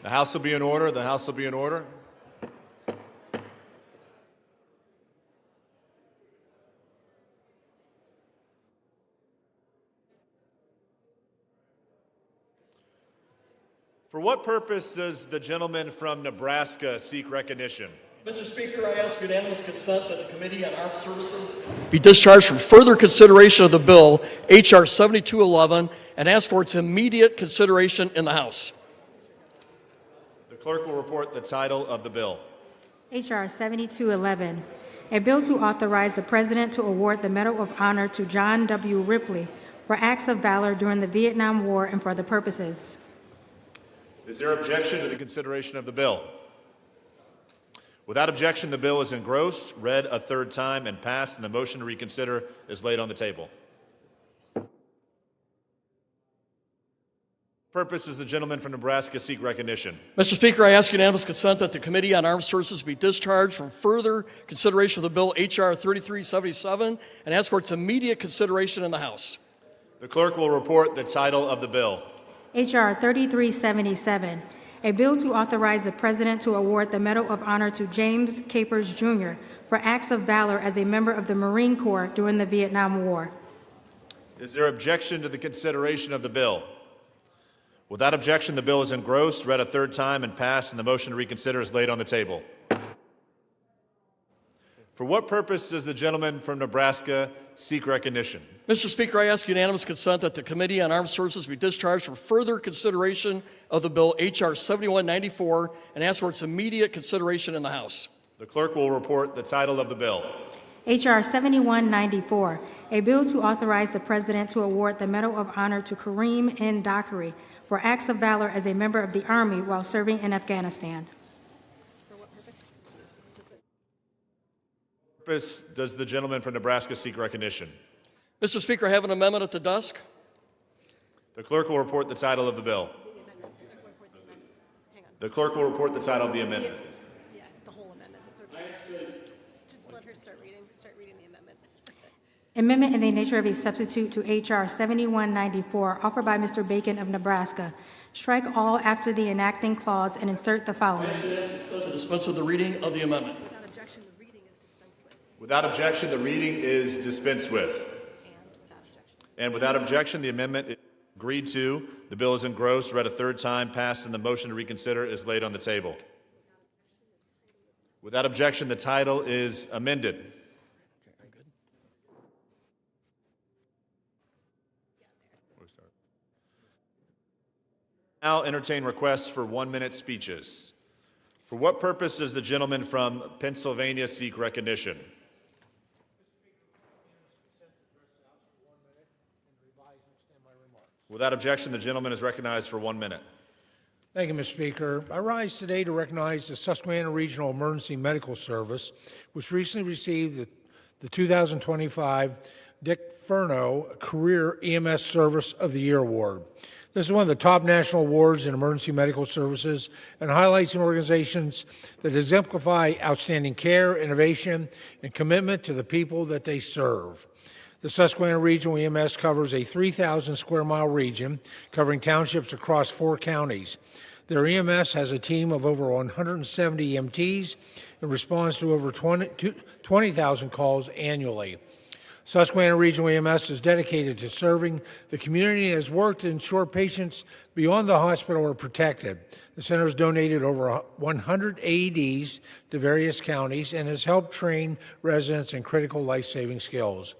The House will be in order. The House will be in order. For what purpose does the gentleman from Nebraska seek recognition? Mr. Speaker, I ask unanimous consent that the Committee on Armed Services be discharged from further consideration of the bill, H.R. 7211, and ask for its immediate consideration in the House. The clerk will report the title of the bill. H.R. 7211, a bill to authorize the President to award the Medal of Honor to John W. Ripley for acts of valor during the Vietnam War and for other purposes. Is there objection to the consideration of the bill? Without objection, the bill is engrossed, read a third time, and passed, and the motion to reconsider is laid on the table. Purpose is the gentleman from Nebraska seek recognition. Mr. Speaker, I ask unanimous consent that the Committee on Armed Services be discharged from further consideration of the bill, H.R. 3377, and ask for its immediate consideration in the House. The clerk will report the title of the bill. H.R. 3377, a bill to authorize the President to award the Medal of Honor to James Capers, Jr. for acts of valor as a member of the Marine Corps during the Vietnam War. Is there objection to the consideration of the bill? Without objection, the bill is engrossed, read a third time, and passed, and the motion to reconsider is laid on the table. For what purpose does the gentleman from Nebraska seek recognition? Mr. Speaker, I ask unanimous consent that the Committee on Armed Services be discharged from further consideration of the bill, H.R. 7194, and ask for its immediate consideration in the House. The clerk will report the title of the bill. H.R. 7194, a bill to authorize the President to award the Medal of Honor to Kareem N. Dockery for acts of valor as a member of the Army while serving in Afghanistan. Purpose does the gentleman from Nebraska seek recognition? Mr. Speaker, I have an amendment at the desk. The clerk will report the title of the bill. The clerk will report the title of the amendment. Yeah, the whole amendment. Just let her start reading the amendment. Amendment in the nature of a substitute to H.R. 7194, offered by Mr. Bacon of Nebraska. Strike all after the enacting clause and insert the following. To dispense with the reading of the amendment. Without objection, the reading is dispensed with. And without objection, the amendment is agreed to. The bill is engrossed, read a third time, passed, and the motion to reconsider is laid on the table. Without objection, the title is amended. Now entertain requests for 1-minute speeches. For what purpose does the gentleman from Pennsylvania seek recognition? Without objection, the gentleman is recognized for 1 minute. Thank you, Mr. Speaker. I rise today to recognize the Susquehanna Regional Emergency Medical Service, which recently received the 2025 Dick Furno Career EMS Service of the Year Award. This is one of the top national awards in emergency medical services and highlights organizations that exemplify outstanding care, innovation, and commitment to the people that they serve. The Susquehanna Regional EMS covers a 3,000 square mile region covering townships across 4 counties. Their EMS has a team of over 170 EMTs and responds to over 20,000 calls annually. Susquehanna Regional EMS is dedicated to serving the community and has worked to ensure patients beyond the hospital are protected. The center has donated over 100 AEDs to various counties and has helped train residents in critical life-saving skills.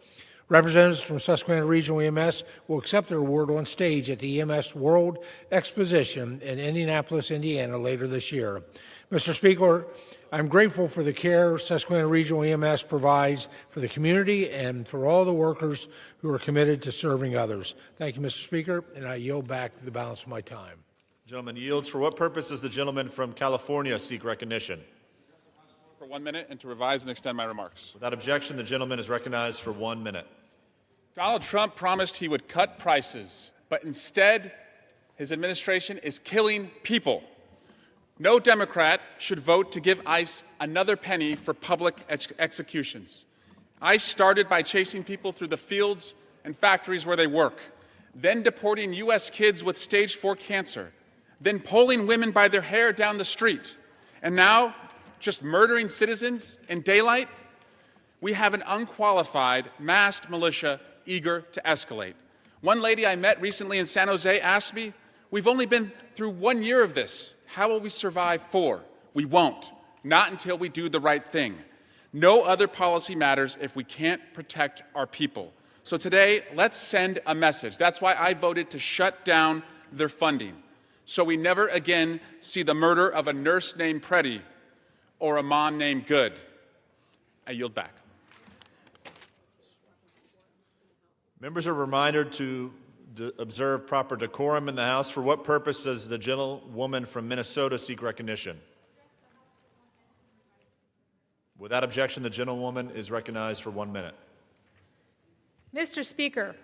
Representatives from Susquehanna Regional EMS will accept their award on stage at the EMS World Exposition in Indianapolis, Indiana later this year. Mr. Speaker, I'm grateful for the care Susquehanna Regional EMS provides for the community and for all the workers who are committed to serving others. Thank you, Mr. Speaker, and I yield back the balance of my time. Gentleman yields. For what purpose does the gentleman from California seek recognition? For 1 minute and to revise and extend my remarks. Without objection, the gentleman is recognized for 1 minute. Donald Trump promised he would cut prices, but instead, his administration is killing people. No Democrat should vote to give ICE another penny for public executions. ICE started by chasing people through the fields and factories where they work, then deporting U.S. kids with stage 4 cancer, then pulling women by their hair down the street, and now just murdering citizens in daylight? We have an unqualified, masked militia eager to escalate. One lady I met recently in San Jose asked me, "We've only been through 1 year of this. How will we survive 4? We won't. Not until we do the right thing. No other policy matters if we can't protect our people." So today, let's send a message. That's why I voted to shut down their funding, so we never again see the murder of a nurse named Preddy or a mom named Good. I yield back. Members are reminded to observe proper decorum in the House. For what purpose does the gentlewoman from Minnesota seek recognition? Without objection, the gentlewoman is recognized for 1 minute. Mr. Speaker,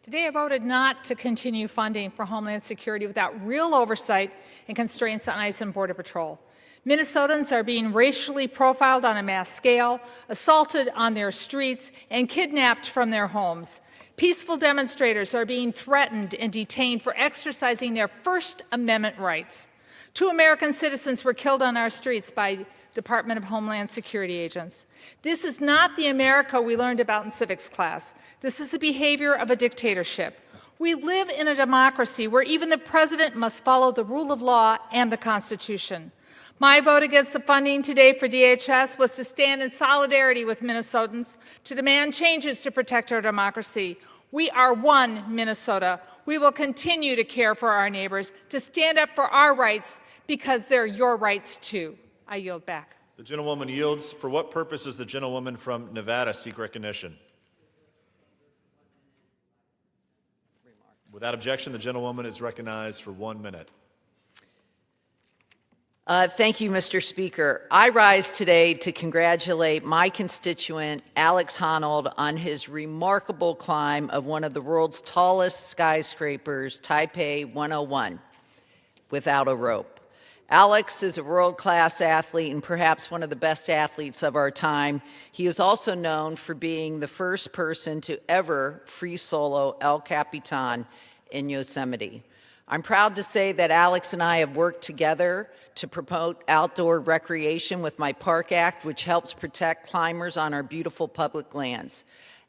today I voted not to continue funding for Homeland Security without real oversight and constraints on ICE and Border Patrol. Minnesotans are being racially profiled on a mass scale, assaulted on their streets, and kidnapped from their homes. Peaceful demonstrators are being threatened and detained for exercising their First Amendment rights. 2 American citizens were killed on our streets by Department of Homeland Security agents. This is not the America we learned about in civics class. This is the behavior of a dictatorship. We live in a democracy where even the president must follow the rule of law and the Constitution. My vote against the funding today for DHS was to stand in solidarity with Minnesotans, to demand changes to protect our democracy. We are one Minnesota. We will continue to care for our neighbors, to stand up for our rights, because they're your rights too. I yield back. The gentlewoman yields. For what purpose does the gentlewoman from Nevada seek recognition? Without objection, the gentlewoman is recognized for 1 minute. Thank you, Mr. Speaker. I rise today to congratulate my constituent, Alex Honnold, on his remarkable climb of one of the world's tallest skyscrapers, Taipei 101, without a rope. Alex is a world-class athlete and perhaps one of the best athletes of our time. He is also known for being the first person to ever free solo El Capitan in Yosemite. I'm proud to say that Alex and I have worked together to promote outdoor recreation with my Park Act, which helps protect climbers on our beautiful public lands.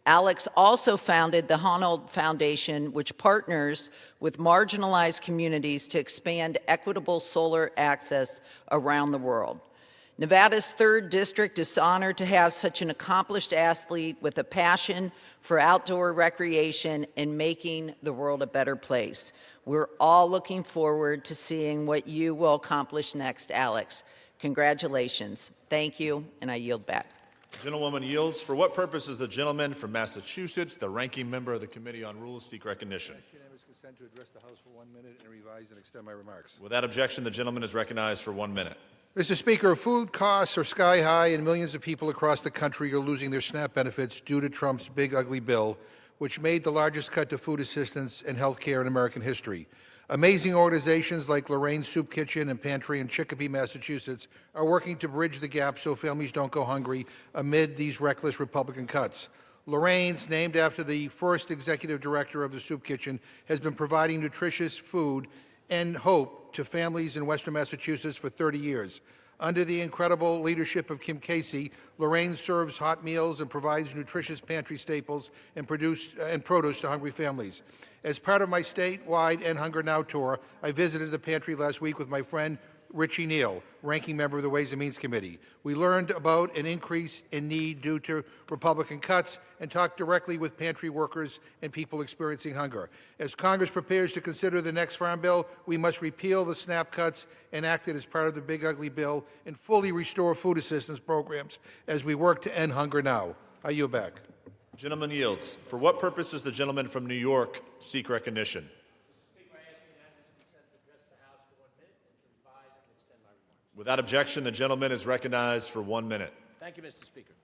Alex also founded the Honnold Foundation, which partners with marginalized communities to expand equitable solar access around the world. Nevada's 3rd District is honored to have such an accomplished athlete with a passion for outdoor recreation and making the world a better place. We're all looking forward to seeing what you will accomplish next, Alex. Congratulations. Thank you, and I yield back. The gentlewoman yields. For what purpose does the gentleman from Massachusetts, the ranking member of the Committee on Rules, seek recognition? Unanimous consent to address the House for 1 minute and revise and extend my remarks. Without objection, the gentleman is recognized for 1 minute. Mr. Speaker, food costs are sky high, and millions of people across the country are losing their SNAP benefits due to Trump's big, ugly bill, which made the largest cut to food assistance and health care in American history. Amazing organizations like Lorraine's Soup Kitchen and Pantry in Chicopee, Massachusetts, are working to bridge the gap so families don't go hungry amid these reckless Republican cuts. Lorraine's, named after the first executive director of the Soup Kitchen, has been providing nutritious food and hope to families in Western Massachusetts for 30 years. Under the incredible leadership of Kim Casey, Lorraine serves hot meals and provides nutritious pantry staples and produce to hungry families. As part of my statewide End Hunger Now tour, I visited the pantry last week with my friend Richie Neal, ranking member of the Ways and Means Committee. We learned about an increase in need due to Republican cuts and talked directly with pantry workers and people experiencing hunger. As Congress prepares to consider the next farm bill, we must repeal the SNAP cuts enacted as part of the big ugly bill and fully restore food assistance programs as we work to end hunger now. I yield back. Gentleman yields. For what purpose does the gentleman from New York seek recognition? Without objection, the gentleman is recognized for 1 minute. Thank you, Mr. Speaker.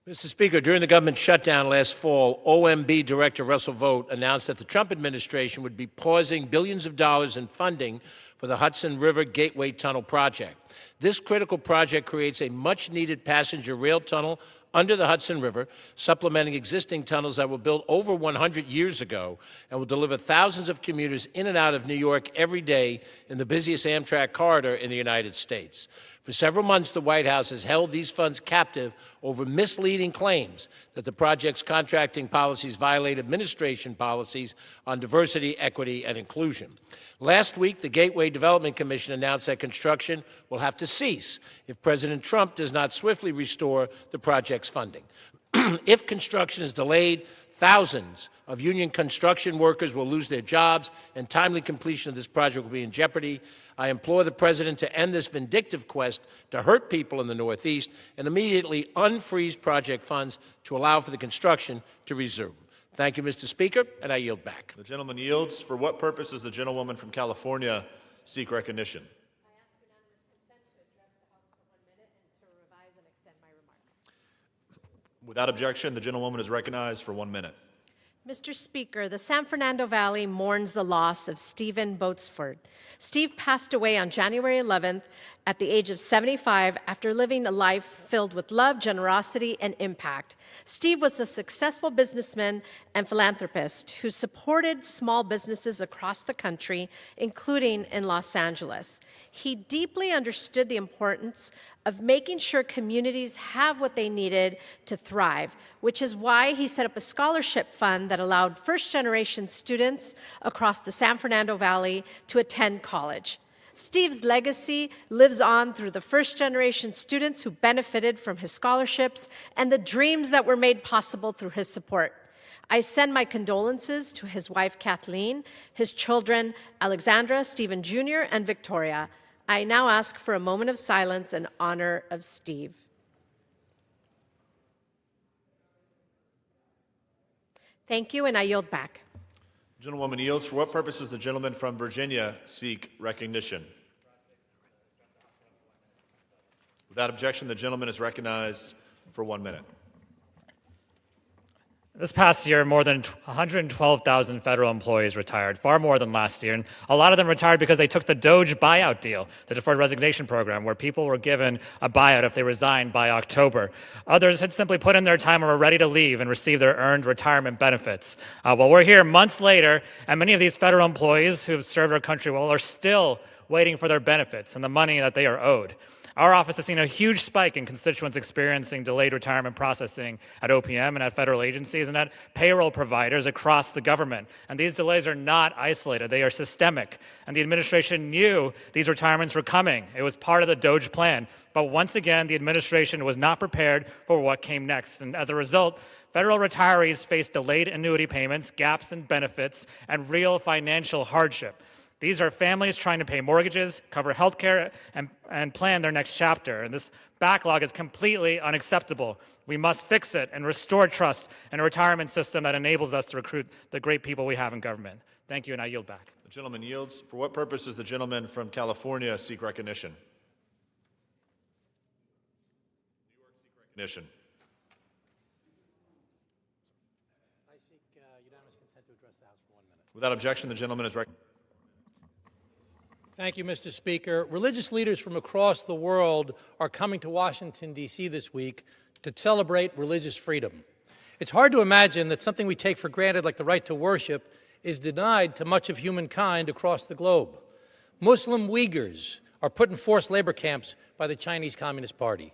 Mr. Speaker, during the government shutdown last fall, OMB Director Russell Vought announced that the Trump administration would be pausing billions of dollars in funding for the Hudson River Gateway Tunnel project. This critical project creates a much-needed passenger rail tunnel under the Hudson River, supplementing existing tunnels that were built over 100 years ago and will deliver thousands of commuters in and out of New York every day in the busiest Amtrak corridor in the United States. For several months, the White House has held these funds captive over misleading claims that the project's contracting policies violate administration policies on diversity, equity, and inclusion. Last week, the Gateway Development Commission announced that construction will have to cease if President Trump does not swiftly restore the project's funding. If construction is delayed, thousands of union construction workers will lose their jobs, and timely completion of this project will be in jeopardy. I implore the President to end this vindictive quest to hurt people in the Northeast and immediately unfreeze project funds to allow for the construction to resume. Thank you, Mr. Speaker, and I yield back. The gentleman yields. For what purpose does the gentlewoman from California seek recognition? Without objection, the gentlewoman is recognized for 1 minute. Mr. Speaker, the San Fernando Valley mourns the loss of Stephen Boatsford. Steve passed away on January 11th at the age of 75 after living a life filled with love, generosity, and impact. Steve was a successful businessman and philanthropist who supported small businesses across the country, including in Los Angeles. He deeply understood the importance of making sure communities have what they needed to thrive, which is why he set up a scholarship fund that allowed first-generation students across the San Fernando Valley to attend college. Steve's legacy lives on through the first-generation students who benefited from his scholarships and the dreams that were made possible through his support. I send my condolences to his wife, Kathleen, his children, Alexandra, Stephen Jr., and Victoria. I now ask for a moment of silence in honor of Steve. Thank you, and I yield back. Gentlewoman yields. For what purpose does the gentleman from Virginia seek recognition? Without objection, the gentleman is recognized for 1 minute. This past year, more than 112,000 federal employees retired, far more than last year. And a lot of them retired because they took the DOGE buyout deal, the deferred resignation program, where people were given a buyout if they resigned by October. Others had simply put in their time and were ready to leave and receive their earned retirement benefits. Well, we're here months later, and many of these federal employees who have served our country well are still waiting for their benefits and the money that they are owed. Our office has seen a huge spike in constituents experiencing delayed retirement processing at OPM and at federal agencies and at payroll providers across the government. And these delays are not isolated, they are systemic. And the administration knew these retirements were coming. It was part of the DOGE plan. But once again, the administration was not prepared for what came next. And as a result, federal retirees face delayed annuity payments, gaps in benefits, and real financial hardship. These are families trying to pay mortgages, cover health care, and plan their next chapter. And this backlog is completely unacceptable. We must fix it and restore trust in a retirement system that enables us to recruit the great people we have in government. Thank you, and I yield back. The gentleman yields. For what purpose does the gentleman from California seek recognition? New York seek recognition. I seek unanimous consent to address the House for 1 minute. Without objection, the gentleman is recognized. Thank you, Mr. Speaker. Religious leaders from across the world are coming to Washington, D.C. this week to celebrate religious freedom. It's hard to imagine that something we take for granted, like the right to worship, is denied to much of humankind across the globe. Muslim Uyghurs are put in forced labor camps by the Chinese Communist Party.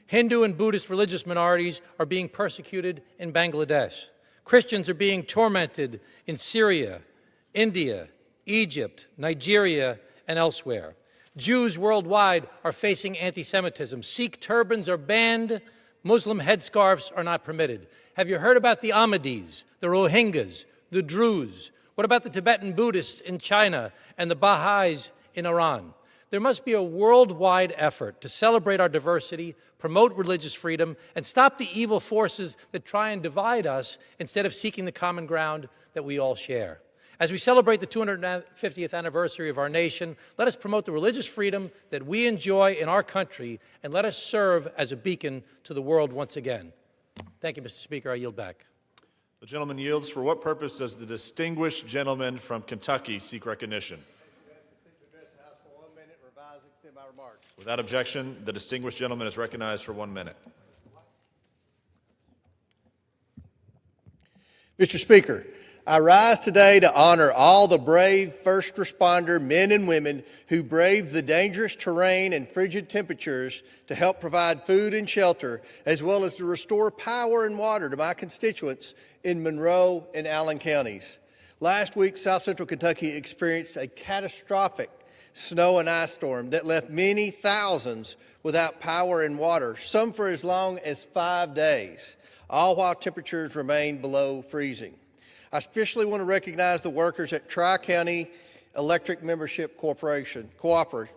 Hindu and Buddhist religious minorities are being persecuted in Bangladesh. Christians are being tormented in Syria, India, Egypt, Nigeria, and elsewhere. Jews worldwide are facing anti-Semitism. Sikh turbans are banned. Muslim headscarves are not permitted. Have you heard about the Ahmadis, the Rohingyas, the Druze? What about the Tibetan Buddhists in China and the Baha'is in Iran? There must be a worldwide effort to celebrate our diversity, promote religious freedom, and stop the evil forces that try and divide us instead of seeking the common ground that we all share. As we celebrate the 250th anniversary of our nation, let us promote the religious freedom that we enjoy in our country, and let us serve as a beacon to the world once again. Thank you, Mr. Speaker. I yield back. The gentleman yields. For what purpose does the distinguished gentleman from Kentucky seek recognition? Without objection, the distinguished gentleman is recognized for 1 minute. Mr. Speaker, I rise today to honor all the brave first responder men and women who braved the dangerous terrain and frigid temperatures to help provide food and shelter, as well as to restore power and water to my constituents in Monroe and Allen counties. Last week, South Central Kentucky experienced a catastrophic snow and ice storm that left many thousands without power and water, some for as long as 5 days, all while temperatures remained below freezing. I especially want to recognize the workers at Tri-County Electric Membership Corporation, Cooperative,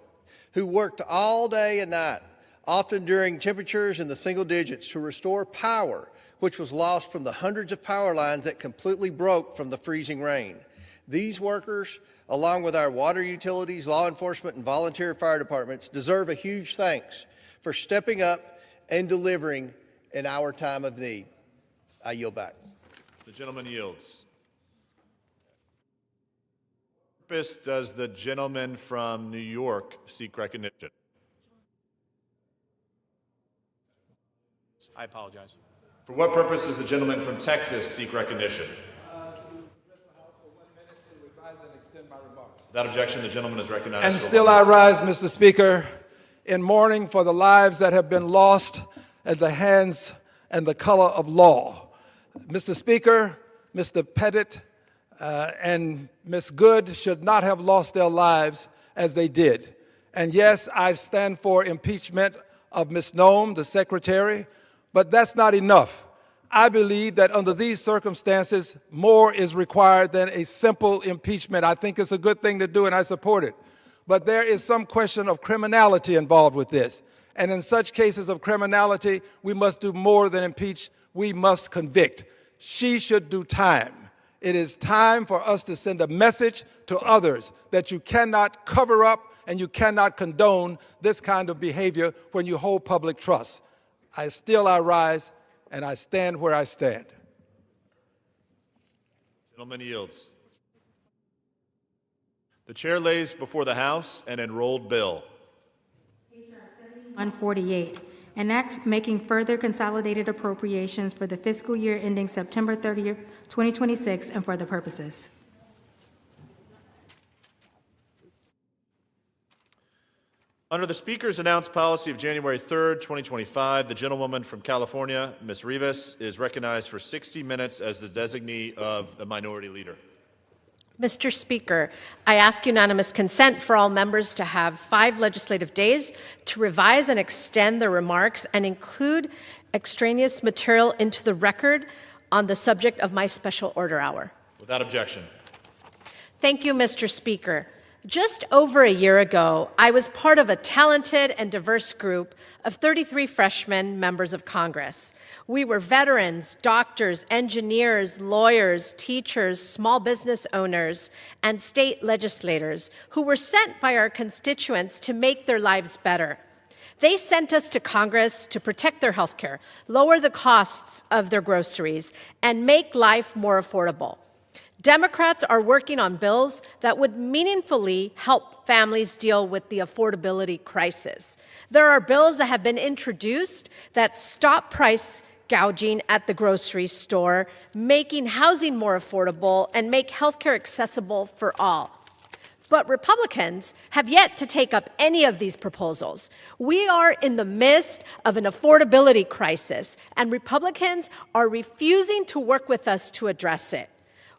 who worked all day and night, often during temperatures in the single digits, to restore power, which was lost from the hundreds of power lines that completely broke from the freezing rain. These workers, along with our water utilities, law enforcement, and volunteer fire departments, deserve a huge thanks for stepping up and delivering in our time of need. I yield back. The gentleman yields. For what purpose does the gentleman from New York seek recognition? I apologize. For what purpose does the gentleman from Texas seek recognition? Without objection, the gentleman is recognized. And still I rise, Mr. Speaker, in mourning for the lives that have been lost at the hands and the color of law. Mr. Speaker, Mr. Pettit and Ms. Good should not have lost their lives as they did. And yes, I stand for impeachment of Ms. Noem, the secretary, but that's not enough. I believe that under these circumstances, more is required than a simple impeachment. I think it's a good thing to do, and I support it. But there is some question of criminality involved with this. And in such cases of criminality, we must do more than impeach. We must convict. She should do time. It is time for us to send a message to others that you cannot cover up and you cannot condone this kind of behavior when you hold public trust. I rise, and I stand where I stand. Gentleman yields. The chair lays before the House an enrolled bill. 148, an act making further consolidated appropriations for the fiscal year ending September 30th, 2026, and for the purposes. Under the Speaker's announced policy of January 3rd, 2025, the gentlewoman from California, Ms. Rivas, is recognized for 60 minutes as the designee of the Minority Leader. Mr. Speaker, I ask unanimous consent for all members to have 5 legislative days to revise and extend their remarks and include extraneous material into the record on the subject of my special order hour. Without objection. Thank you, Mr. Speaker. Just over a year ago, I was part of a talented and diverse group of 33 freshmen members of Congress. We were veterans, doctors, engineers, lawyers, teachers, small business owners, and state legislators who were sent by our constituents to make their lives better. They sent us to Congress to protect their health care, lower the costs of their groceries, and make life more affordable. Democrats are working on bills that would meaningfully help families deal with the affordability crisis. There are bills that have been introduced that stop price gouging at the grocery store, making housing more affordable, and make healthcare accessible for all. But Republicans have yet to take up any of these proposals. We are in the midst of an affordability crisis, and Republicans are refusing to work with us to address it.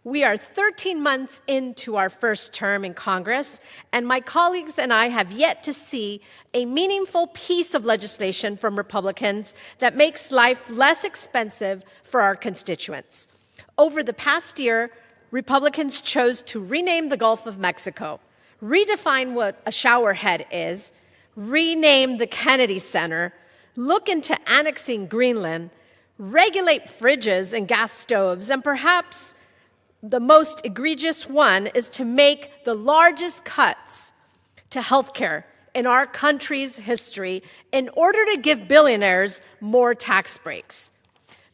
We are 13 months into our first term in Congress, and my colleagues and I have yet to see a meaningful piece of legislation from Republicans that makes life less expensive for our constituents. Over the past year, Republicans chose to rename the Gulf of Mexico, redefine what a showerhead is, rename the Kennedy Center, look into annexing Greenland, regulate fridges and gas stoves, and perhaps the most egregious one is to make the largest cuts to healthcare in our country's history in order to give billionaires more tax breaks.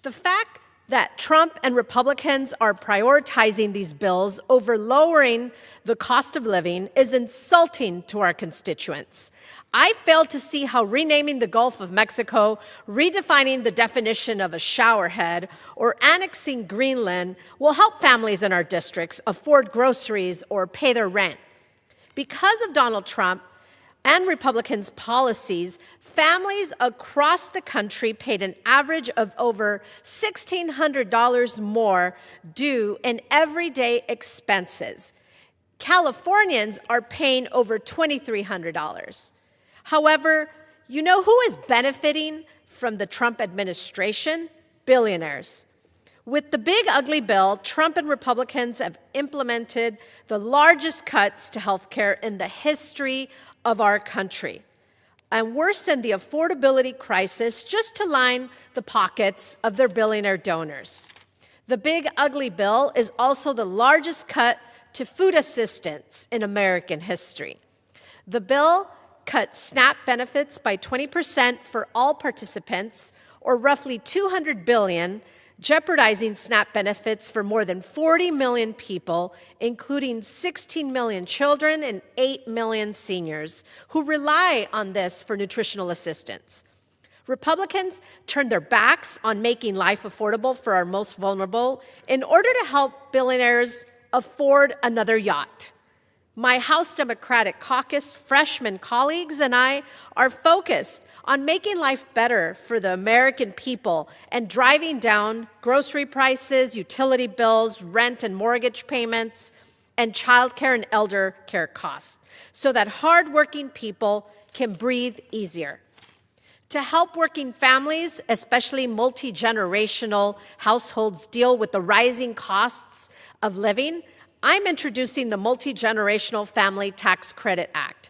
The fact that Trump and Republicans are prioritizing these bills over lowering the cost of living is insulting to our constituents. I fail to see how renaming the Gulf of Mexico, redefining the definition of a showerhead, or annexing Greenland will help families in our districts afford groceries or pay their rent. Because of Donald Trump and Republicans' policies, families across the country paid an average of over $1,600 more due in everyday expenses. Californians are paying over $2,300. However, you know who is benefiting from the Trump administration? Billionaires. With the big ugly bill, Trump and Republicans have implemented the largest cuts to health care in the history of our country and worsened the affordability crisis just to line the pockets of their billionaire donors. The big ugly bill is also the largest cut to food assistance in American history. The bill cut SNAP benefits by 20% for all participants, or roughly $200 billion, jeopardizing SNAP benefits for more than 40 million people, including 16 million children and 8 million seniors who rely on this for nutritional assistance. Republicans turned their backs on making life affordable for our most vulnerable in order to help billionaires afford another yacht. My House Democratic Caucus freshman colleagues and I are focused on making life better for the American people and driving down grocery prices, utility bills, rent and mortgage payments, and child care and elder care costs so that hardworking people can breathe easier. To help working families, especially multi-generational households, deal with the rising costs of living, I'm introducing the Multi-Generational Family Tax Credit Act.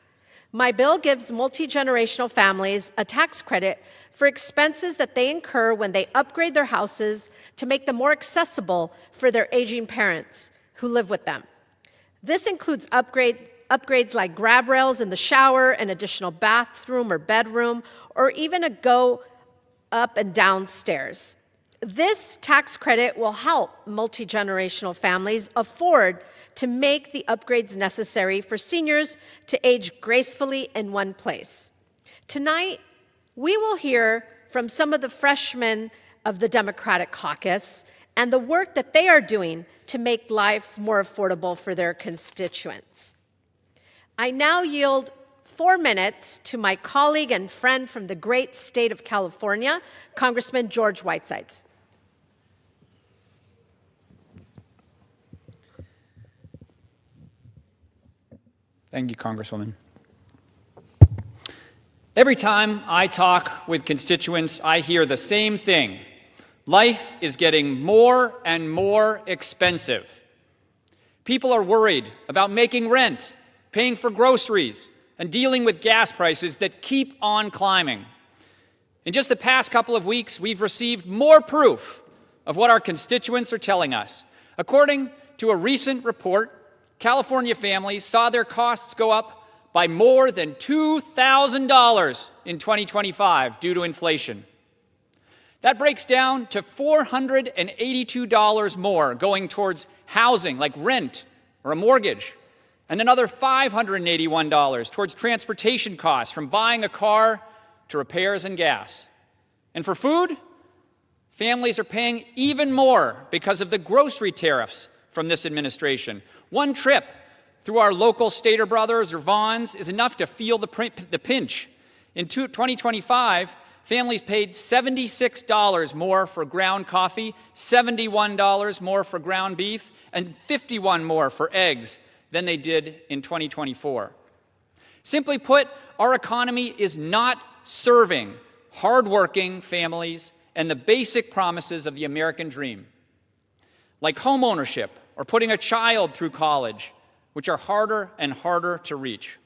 My bill gives multi-generational families a tax credit for expenses that they incur when they upgrade their houses to make them more accessible for their aging parents who live with them. This includes upgrades like grab rails in the shower, an additional bathroom or bedroom, or even a go up and down stairs. This tax credit will help multi-generational families afford to make the upgrades necessary for seniors to age gracefully in one place. Tonight, we will hear from some of the freshmen of the Democratic Caucus and the work that they are doing to make life more affordable for their constituents. I now yield 4 minutes to my colleague and friend from the great state of California, Congressman George Whitesides. Thank you, Congresswoman. Every time I talk with constituents, I hear the same thing. Life is getting more and more expensive. People are worried about making rent, paying for groceries, and dealing with gas prices that keep on climbing. In just the past couple of weeks, we've received more proof of what our constituents are telling us. According to a recent report, California families saw their costs go up by more than $2,000 in 2025 due to inflation. That breaks down to $482 more going towards housing like rent or a mortgage, and another $581 towards transportation costs from buying a car to repairs and gas. And for food, families are paying even more because of the grocery tariffs from this administration. One trip through our local Stater Brothers or Vons is enough to feel the pinch. In 2025, families paid $76 more for ground coffee, $71 more for ground beef, and $51 more for eggs than they did in 2024. Simply put, our economy is not serving hardworking families and the basic promises of the American dream, like home ownership or putting a child through college, which are harder and harder to reach.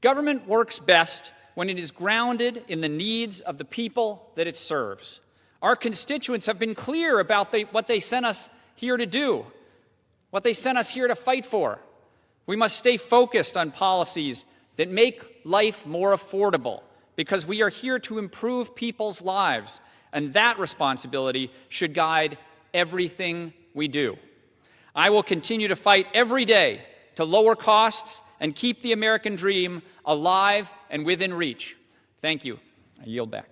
Government works best when it is grounded in the needs of the people that it serves. Our constituents have been clear about what they sent us here to do, what they sent us here to fight for. We must stay focused on policies that make life more affordable because we are here to improve people's lives, and that responsibility should guide everything we do. I will continue to fight every day to lower costs and keep the American dream alive and within reach. Thank you. I yield back.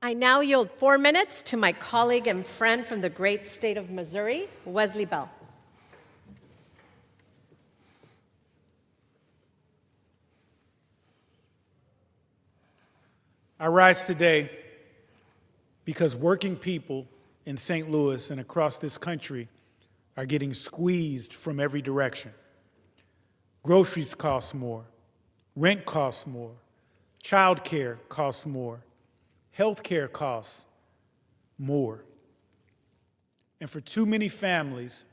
I now yield 4 minutes to my colleague and friend from the great state of Missouri, Wesley Bell. I rise today because working people in St. Louis and across this country are getting squeezed from every direction. Groceries cost more, rent costs more, childcare costs more, healthcare costs more. And for too many families,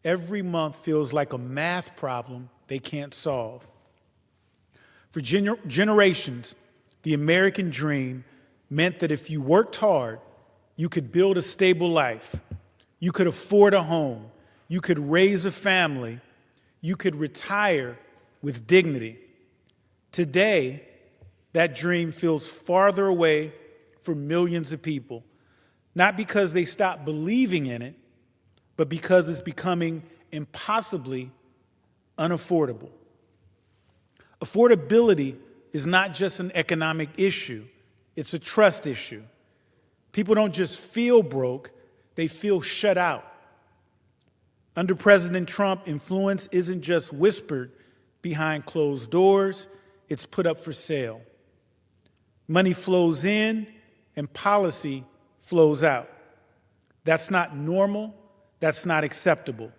every month feels like a math problem they can't solve. For generations, the American dream meant that if you worked hard, you could build a stable life, you could afford a home, you could raise a family, you could retire with dignity. Today, that dream feels farther away for millions of people, not because they stopped believing in it, but because it's becoming impossibly unaffordable. Affordability is not just an economic issue, it's a trust issue. People don't just feel broke, they feel shut out. Under President Trump, influence isn't just whispered behind closed doors, it's put up for sale. Money flows in and policy flows out. That's not normal, that's not acceptable.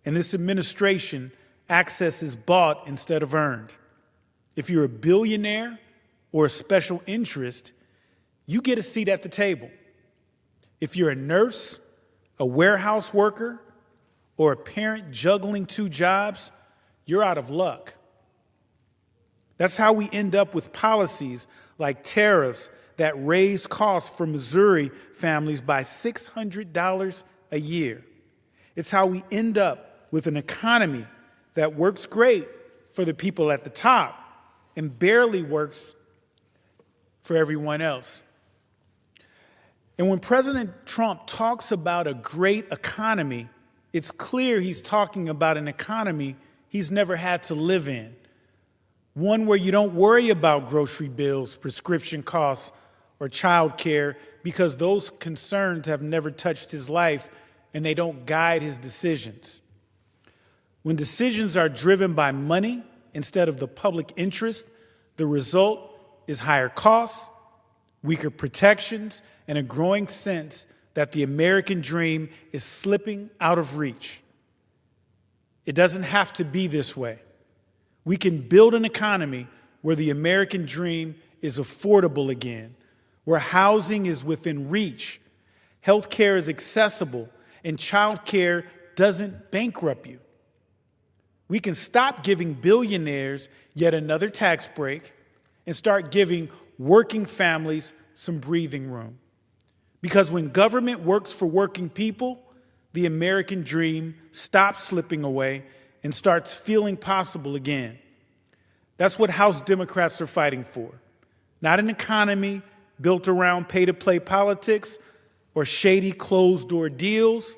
In this administration, access is bought instead of earned. If you're a billionaire or a special interest, you get a seat at the table. If you're a nurse, a warehouse worker, or a parent juggling 2 jobs, you're out of luck. That's how we end up with policies like tariffs that raise costs for Missouri families by $600 a year. It's how we end up with an economy that works great for the people at the top and barely works for everyone else. And when President Trump talks about a great economy, it's clear he's talking about an economy he's never had to live in. One where you don't worry about grocery bills, prescription costs, or child care because those concerns have never touched his life and they don't guide his decisions. When decisions are driven by money instead of the public interest, the result is higher costs, weaker protections, and a growing sense that the American dream is slipping out of reach. It doesn't have to be this way. We can build an economy where the American dream is affordable again, where housing is within reach, healthcare is accessible, and childcare doesn't bankrupt you. We can stop giving billionaires yet another tax break and start giving working families some breathing room. Because when government works for working people, the American dream stops slipping away and starts feeling possible again. That's what House Democrats are fighting for. Not an economy built around pay-to-play politics or shady closed-door deals,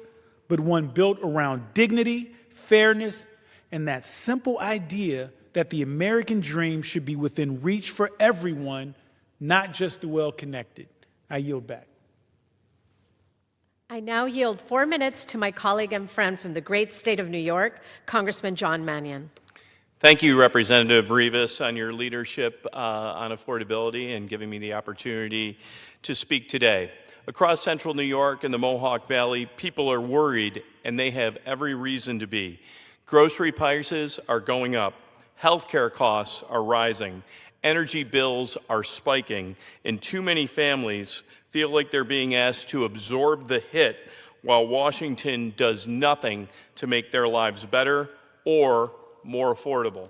but one built around dignity, fairness, and that simple idea that the American dream should be within reach for everyone, not just the well-connected. I yield back. I now yield 4 minutes to my colleague and friend from the great state of New York, Congressman John Mannion. Thank you, Representative Rivas, on your leadership on affordability and giving me the opportunity to speak today. Across central New York and the Mohawk Valley, people are worried, and they have every reason to be. Grocery prices are going up, healthcare costs are rising, energy bills are spiking, and too many families feel like they're being asked to absorb the hit while Washington does nothing to make their lives better or more affordable.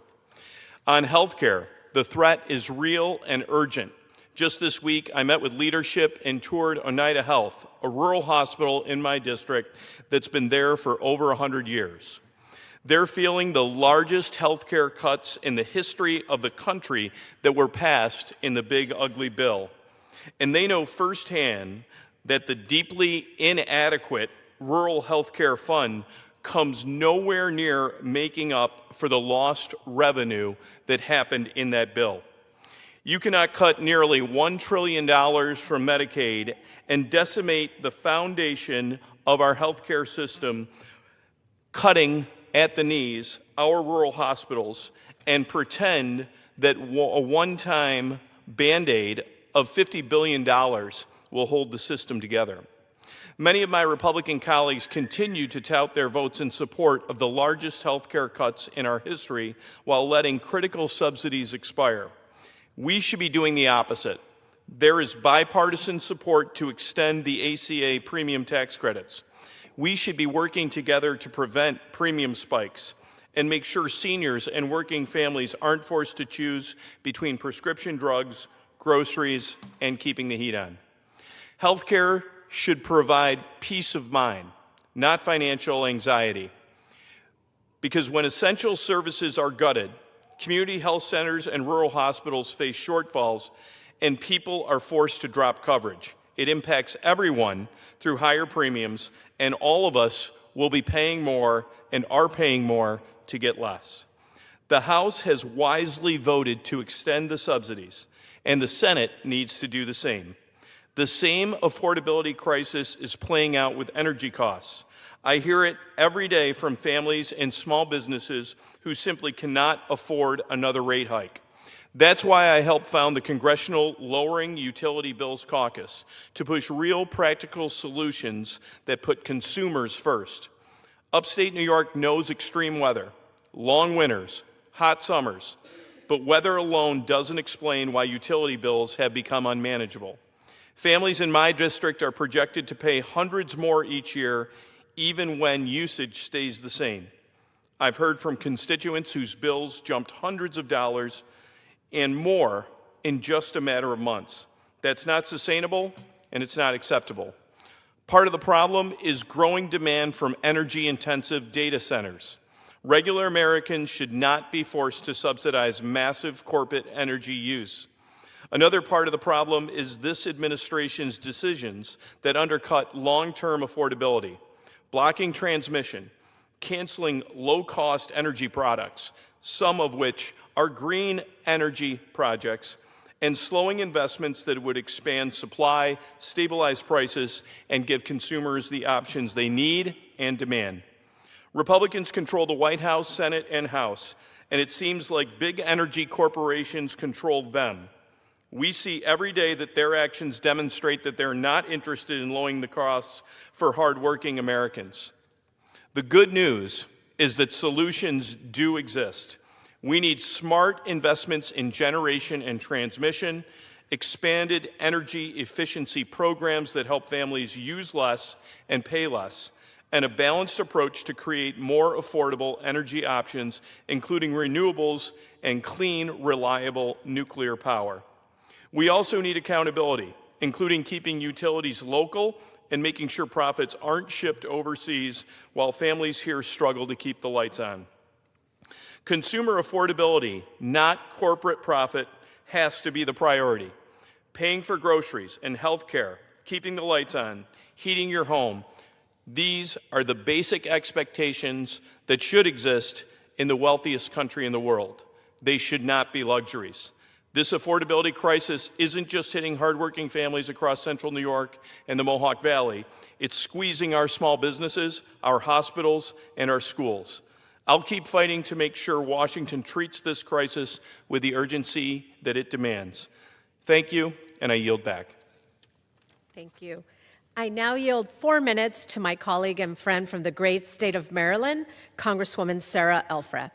On healthcare, the threat is real and urgent. Just this week, I met with leadership and toured Oneida Health, a rural hospital in my district that's been there for over 100 years. They're feeling the largest healthcare cuts in the history of the country that were passed in the big ugly bill. And they know firsthand that the deeply inadequate rural health care fund comes nowhere near making up for the lost revenue that happened in that bill. You cannot cut nearly $1 trillion from Medicaid and decimate the foundation of our healthcare system, cutting at the knees our rural hospitals, and pretend that a one-time Band-Aid of $50 billion will hold the system together. Many of my Republican colleagues continue to tout their votes in support of the largest health care cuts in our history while letting critical subsidies expire. We should be doing the opposite. There is bipartisan support to extend the ACA premium tax credits. We should be working together to prevent premium spikes and make sure seniors and working families aren't forced to choose between prescription drugs, groceries, and keeping the heat on. Healthcare should provide peace of mind, not financial anxiety. Because when essential services are gutted, community health centers and rural hospitals face shortfalls, and people are forced to drop coverage. It impacts everyone through higher premiums, and all of us will be paying more and are paying more to get less. The House has wisely voted to extend the subsidies, and the Senate needs to do the same. The same affordability crisis is playing out with energy costs. I hear it every day from families and small businesses who simply cannot afford another rate hike. That's why I helped found the Congressional Lowering Utility Bills Caucus, to push real practical solutions that put consumers first. Upstate New York knows extreme weather, long winters, hot summers, but weather alone doesn't explain why utility bills have become unmanageable. Families in my district are projected to pay hundreds more each year, even when usage stays the same. I've heard from constituents whose bills jumped hundreds of dollars and more in just a matter of months. That's not sustainable, and it's not acceptable. Part of the problem is growing demand from energy-intensive data centers. Regular Americans should not be forced to subsidize massive corporate energy use. Another part of the problem is this administration's decisions that undercut long-term affordability, blocking transmission, canceling low-cost energy products, some of which are green energy projects, and slowing investments that would expand supply, stabilize prices, and give consumers the options they need and demand. Republicans control the White House, Senate, and House, and it seems like big energy corporations control them. We see every day that their actions demonstrate that they're not interested in lowering the costs for hardworking Americans. The good news is that solutions do exist. We need smart investments in generation and transmission, expanded energy efficiency programs that help families use less and pay less, and a balanced approach to create more affordable energy options, including renewables and clean, reliable nuclear power. We also need accountability, including keeping utilities local and making sure profits aren't shipped overseas while families here struggle to keep the lights on. Consumer affordability, not corporate profit, has to be the priority. Paying for groceries and health care, keeping the lights on, heating your home, these are the basic expectations that should exist in the wealthiest country in the world. They should not be luxuries. This affordability crisis isn't just hitting hardworking families across central New York and the Mohawk Valley. It's squeezing our small businesses, our hospitals, and our schools. I'll keep fighting to make sure Washington treats this crisis with the urgency that it demands. Thank you, and I yield back. Thank you. I now yield 4 minutes to my colleague and friend from the great state of Maryland, Congresswoman Sarah Elfreth.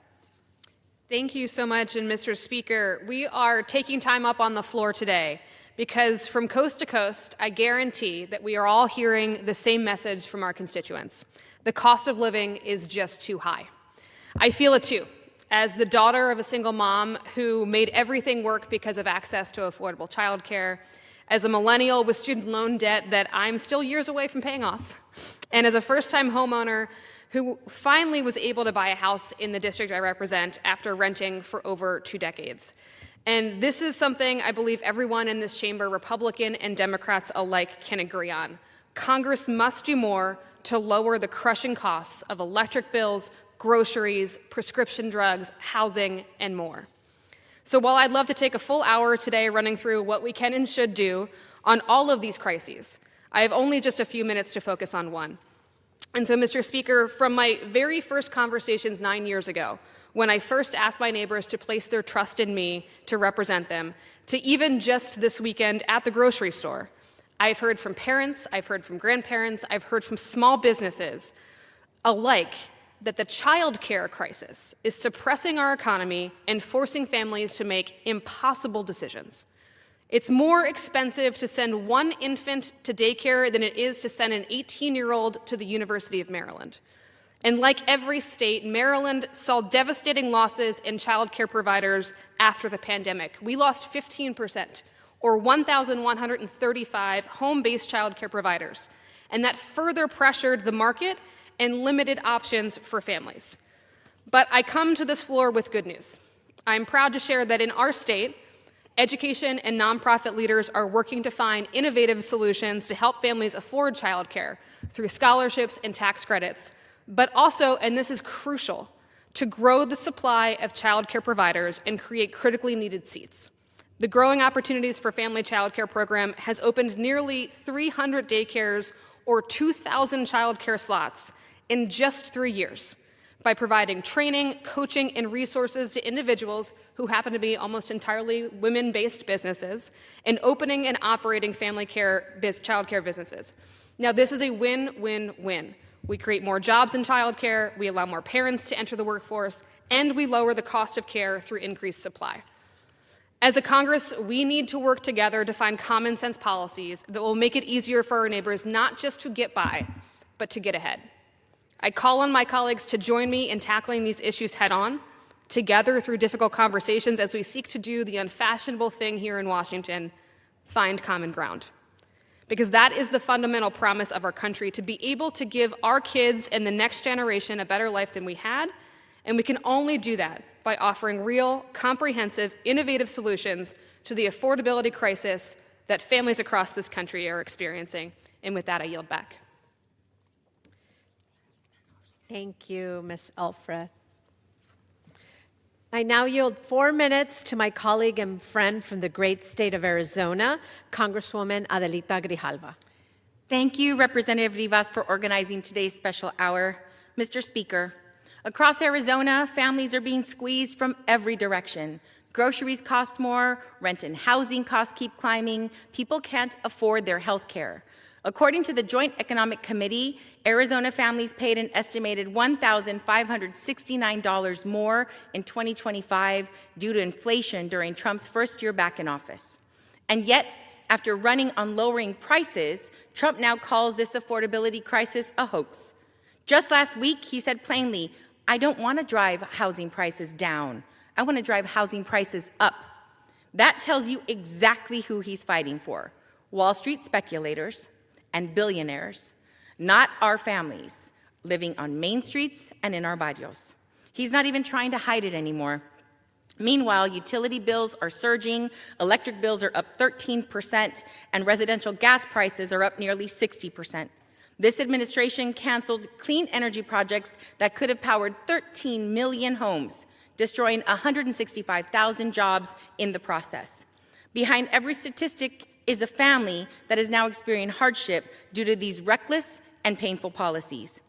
Thank you so much, and Mr. Speaker, we are taking time up on the floor today because from coast to coast, I guarantee that we are all hearing the same message from our constituents. The cost of living is just too high. I feel it too, as the daughter of a single mom who made everything work because of access to affordable childcare, as a millennial with student loan debt that I'm still years away from paying off, and as a first-time homeowner who finally was able to buy a house in the district I represent after renting for over 2 decades. And this is something I believe everyone in this chamber, Republican and Democrats alike, can agree on. Congress must do more to lower the crushing costs of electric bills, groceries, prescription drugs, housing, and more. So while I'd love to take a full hour today running through what we can and should do on all of these crises, I have only just a few minutes to focus on one. And so, Mr. Speaker, from my very first conversations 9 years ago, when I first asked my neighbors to place their trust in me to represent them, to even just this weekend at the grocery store, I've heard from parents, I've heard from grandparents, I've heard from small businesses alike that the child care crisis is suppressing our economy and forcing families to make impossible decisions. It's more expensive to send one infant to daycare than it is to send an 18-year-old to the University of Maryland. And like every state, Maryland saw devastating losses in child care providers after the pandemic. We lost 15%, or 1,135 home-based child care providers. And that further pressured the market and limited options for families. But I come to this floor with good news. I'm proud to share that in our state, education and nonprofit leaders are working to find innovative solutions to help families afford childcare through scholarships and tax credits, but also, and this is crucial, to grow the supply of childcare providers and create critically needed seats. The Growing Opportunities for Family Childcare program has opened nearly 300 daycares or 2,000 childcare slots in just 3 years by providing training, coaching, and resources to individuals who happen to be almost entirely women-based businesses and opening and operating family care, childcare businesses. Now, this is a win-win-win. We create more jobs in childcare, we allow more parents to enter the workforce, and we lower the cost of care through increased supply. As a Congress, we need to work together to find common sense policies that will make it easier for our neighbors not just to get by, but to get ahead. I call on my colleagues to join me in tackling these issues head on, together through difficult conversations as we seek to do the unfashionable thing here in Washington, find common ground. Because that is the fundamental promise of our country, to be able to give our kids and the next generation a better life than we had, and we can only do that by offering real, comprehensive, innovative solutions to the affordability crisis that families across this country are experiencing. And with that, I yield back. Thank you, Ms. Elfreth. I now yield 4 minutes to my colleague and friend from the great state of Arizona, Congresswoman Adelita Grijalva. Thank you, Representative Rivas, for organizing today's special hour. Mr. Speaker, across Arizona, families are being squeezed from every direction. Groceries cost more, rent and housing costs keep climbing, people can't afford their health care. According to the Joint Economic Committee, Arizona families paid an estimated $1,569 more in 2025 due to inflation during Trump's first year back in office. And yet, after running on lowering prices, Trump now calls this affordability crisis a hoax. Just last week, he said plainly, "I don't want to drive housing prices down. I want to drive housing prices up." That tells you exactly who he's fighting for: Wall Street speculators and billionaires, not our families living on main streets and in our barrios. He's not even trying to hide it anymore. Meanwhile, utility bills are surging, electric bills are up 13%, and residential gas prices are up nearly 60%. This administration canceled clean energy projects that could have powered 13 million homes, destroying 165,000 jobs in the process. Behind every statistic is a family that is now experiencing hardship due to these reckless and painful policies.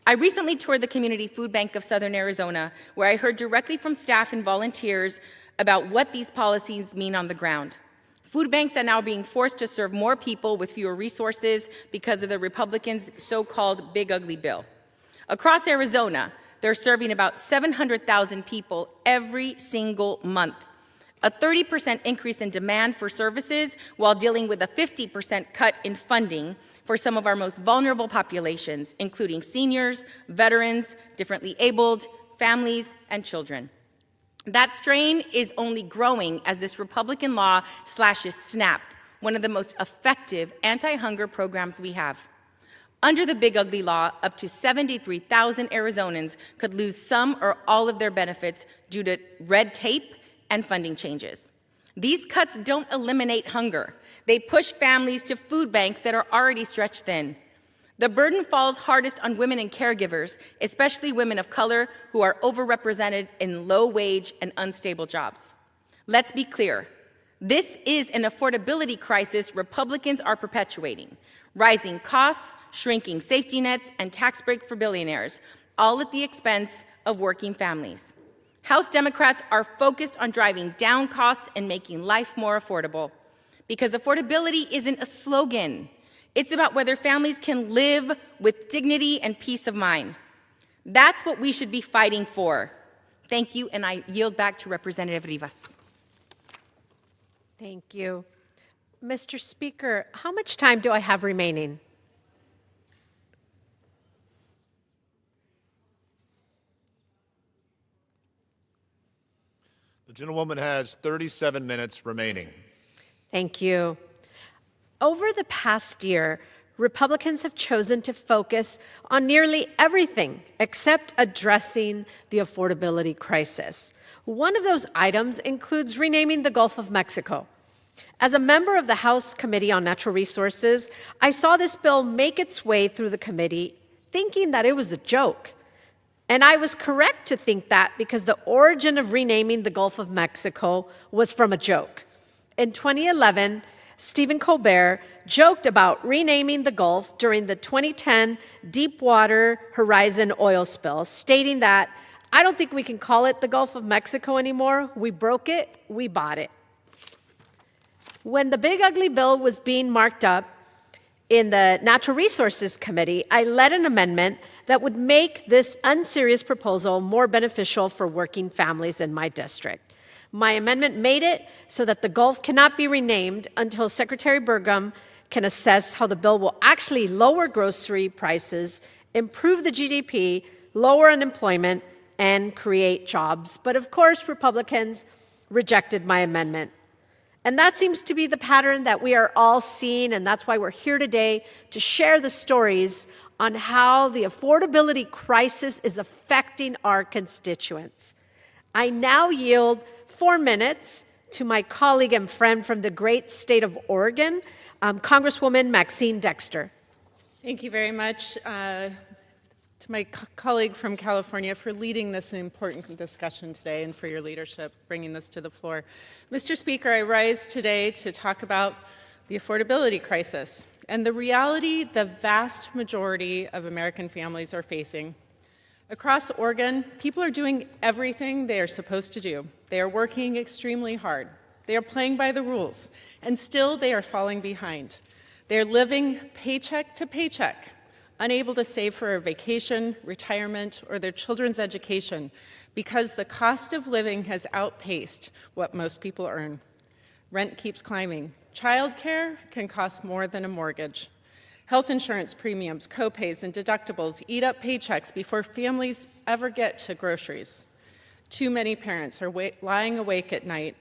I recently toured the Community Food Bank of Southern Arizona, where I heard directly from staff and volunteers about what these policies mean on the ground. Food banks are now being forced to serve more people with fewer resources because of the Republicans' so-called Big Ugly Bill. Across Arizona, they're serving about 700,000 people every single month. A 30% increase in demand for services while dealing with a 50% cut in funding for some of our most vulnerable populations, including seniors, veterans, differently abled, families, and children. That strain is only growing as this Republican law slashes SNAP, one of the most effective anti-hunger programs we have. Under the Big Ugly Law, up to 73,000 Arizonans could lose some or all of their benefits due to red tape and funding changes. These cuts don't eliminate hunger. They push families to food banks that are already stretched thin. The burden falls hardest on women and caregivers, especially women of color who are overrepresented in low-wage and unstable jobs. Let's be clear. This is an affordability crisis Republicans are perpetuating. Rising costs, shrinking safety nets, and tax break for billionaires, all at the expense of working families. House Democrats are focused on driving down costs and making life more affordable. Because affordability isn't a slogan. It's about whether families can live with dignity and peace of mind. That's what we should be fighting for. Thank you, and I yield back to Representative Rivas. Thank you. Mr. Speaker, how much time do I have remaining? The gentlewoman has 37 minutes remaining. Thank you. Over the past year, Republicans have chosen to focus on nearly everything except addressing the affordability crisis. One of those items includes renaming the Gulf of Mexico. As a member of the House Committee on Natural Resources, I saw this bill make its way through the committee thinking that it was a joke. And I was correct to think that because the origin of renaming the Gulf of Mexico was from a joke. In 2011, Stephen Colbert joked about renaming the Gulf during the 2010 Deepwater Horizon oil spill, stating that, "I don't think we can call it the Gulf of Mexico anymore. We broke it, we bought it." When the big ugly bill was being marked up in the Natural Resources Committee, I led an amendment that would make this unserious proposal more beneficial for working families in my district. My amendment made it so that the Gulf cannot be renamed until Secretary Burgum can assess how the bill will actually lower grocery prices, improve the GDP, lower unemployment, and create jobs. But of course, Republicans rejected my amendment. And that seems to be the pattern that we are all seeing, and that's why we're here today to share the stories on how the affordability crisis is affecting our constituents. I now yield 4 minutes to my colleague and friend from the great state of Oregon, Congresswoman Maxine Dexter. Thank you very much to my colleague from California for leading this important discussion today and for your leadership bringing this to the floor. Mr. Speaker, I rise today to talk about the affordability crisis and the reality the vast majority of American families are facing. Across Oregon, people are doing everything they are supposed to do. They are working extremely hard. They are playing by the rules, and still they are falling behind. They are living paycheck to paycheck, unable to save for a vacation, retirement, or their children's education because the cost of living has outpaced what most people earn. Rent keeps climbing. Childcare can cost more than a mortgage. Health insurance premiums, copays, and deductibles eat up paychecks before families ever get to groceries. Too many parents are lying awake at night,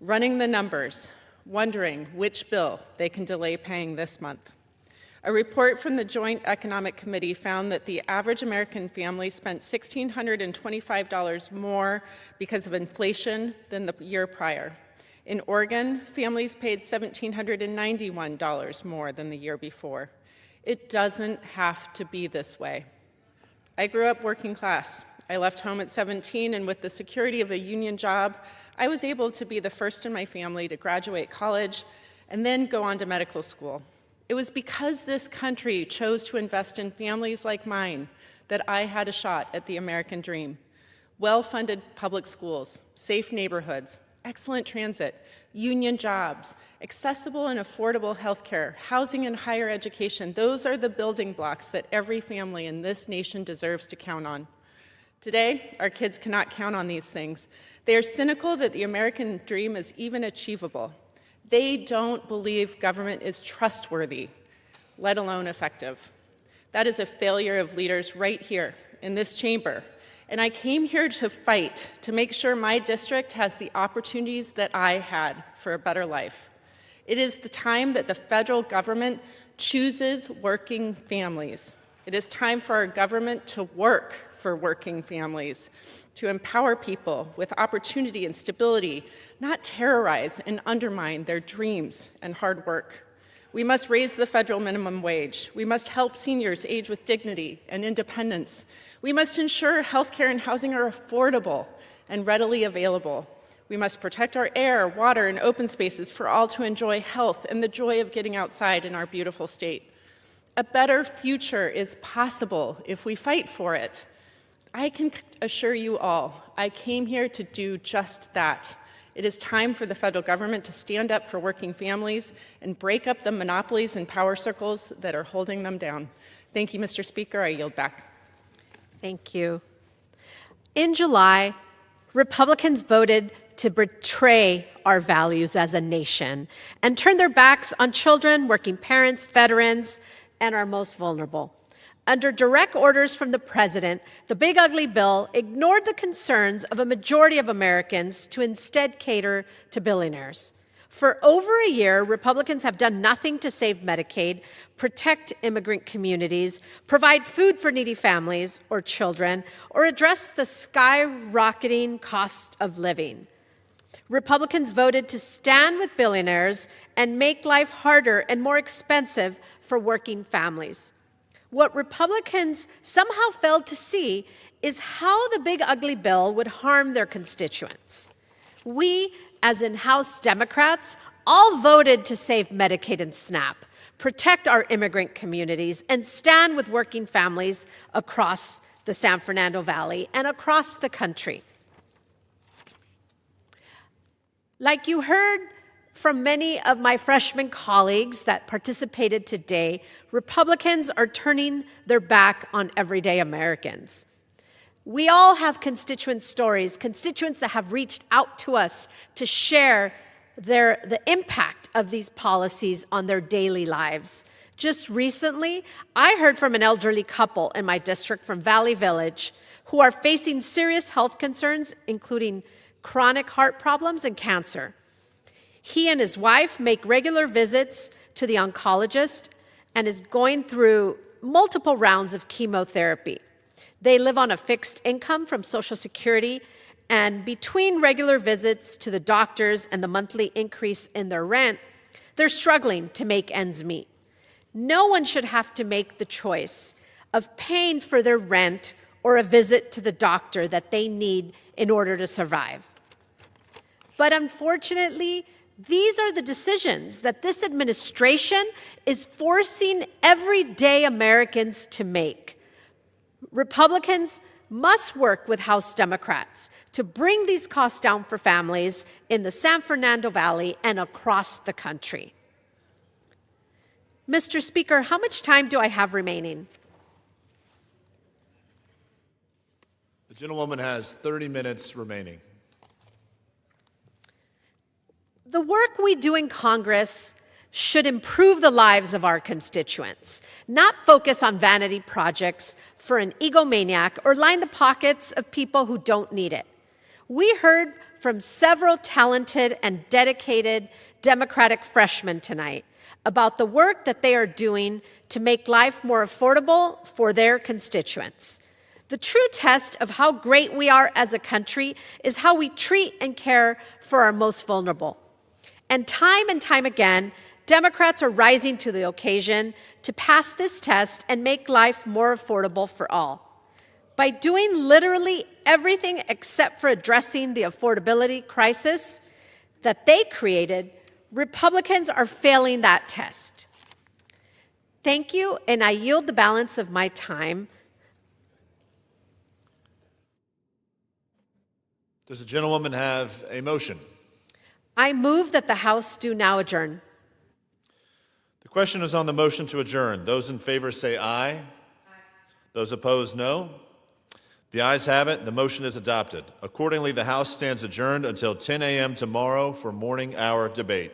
running the numbers, wondering which bill they can delay paying this month. A report from the Joint Economic Committee found that the average American family spent $1,625 more because of inflation than the year prior. In Oregon, families paid $1,791 more than the year before. It doesn't have to be this way. I grew up working class. I left home at 17, and with the security of a union job, I was able to be the first in my family to graduate college and then go on to medical school. It was because this country chose to invest in families like mine that I had a shot at the American dream. Well-funded public schools, safe neighborhoods, excellent transit, union jobs, accessible and affordable health care, housing and higher education. Those are the building blocks that every family in this nation deserves to count on. Today, our kids cannot count on these things. They are cynical that the American dream is even achievable. They don't believe government is trustworthy, let alone effective. That is a failure of leaders right here in this chamber. And I came here to fight to make sure my district has the opportunities that I had for a better life. It is the time that the federal government chooses working families. It is time for our government to work for for working families, to empower people with opportunity and stability, not terrorize and undermine their dreams and hard work. We must raise the federal minimum wage. We must help seniors age with dignity and independence. We must ensure healthcare and housing are affordable and readily available. We must protect our air, water, and open spaces for all to enjoy health and the joy of getting outside in our beautiful state. A better future is possible if we fight for it. I can assure you all, I came here to do just that. It is time for the federal government to stand up for working families and break up the monopolies and power circles that are holding them down. Thank you, Mr. Speaker. I yield back. Thank you. In July, Republicans voted to betray our values as a nation and turn their backs on children, working parents, veterans, and our most vulnerable. Under direct orders from the president, the Big Ugly Bill ignored the concerns of a majority of Americans to instead cater to billionaires. For over a year, Republicans have done nothing to save Medicaid, protect immigrant communities, provide food for needy families or children, or address the skyrocketing cost of living. Republicans voted to stand with billionaires and make life harder and more expensive for working families. What Republicans somehow failed to see is how the Big Ugly Bill would harm their constituents. We, as in House Democrats, all voted to save Medicaid and SNAP, protect our immigrant communities, and stand with working families across the San Fernando Valley and across the country. Like you heard from many of my freshman colleagues that participated today, Republicans are turning their back on everyday Americans. We all have constituent stories, constituents that have reached out to us to share the impact of these policies on their daily lives. Just recently, I heard from an elderly couple in my district from Valley Village who are facing serious health concerns, including chronic heart problems and cancer. He and his wife make regular visits to the oncologist and is going through multiple rounds of chemotherapy. They live on a fixed income from Social Security, and between regular visits to the doctors and the monthly increase in their rent, they're struggling to make ends meet. No one should have to make the choice of paying for their rent or a visit to the doctor that they need in order to survive. But unfortunately, these are the decisions that this administration is forcing everyday Americans to make. Republicans must work with House Democrats to bring these costs down for families in the San Fernando Valley and across the country. Mr. Speaker, how much time do I have remaining? The gentlewoman has 30 minutes remaining. The work we do in Congress should improve the lives of our constituents, not focus on vanity projects for an egomaniac or line the pockets of people who don't need it. We heard from several talented and dedicated Democratic freshmen tonight about the work that they are doing to make life more affordable for their constituents. The true test of how great we are as a country is how we treat and care for our most vulnerable. And time again, Democrats are rising to the occasion to pass this test and make life more affordable for all. By doing literally everything except for addressing the affordability crisis that they created, Republicans are failing that test. Thank you, and I yield the balance of my time. Does the gentlewoman have a motion? I move that the House do now adjourn. The question is on the motion to adjourn. Those in favor say aye. Aye. Those opposed, no. The ayes have it. The motion is adopted. Accordingly, the House stands adjourned until 10 a.m. tomorrow for morning hour debate.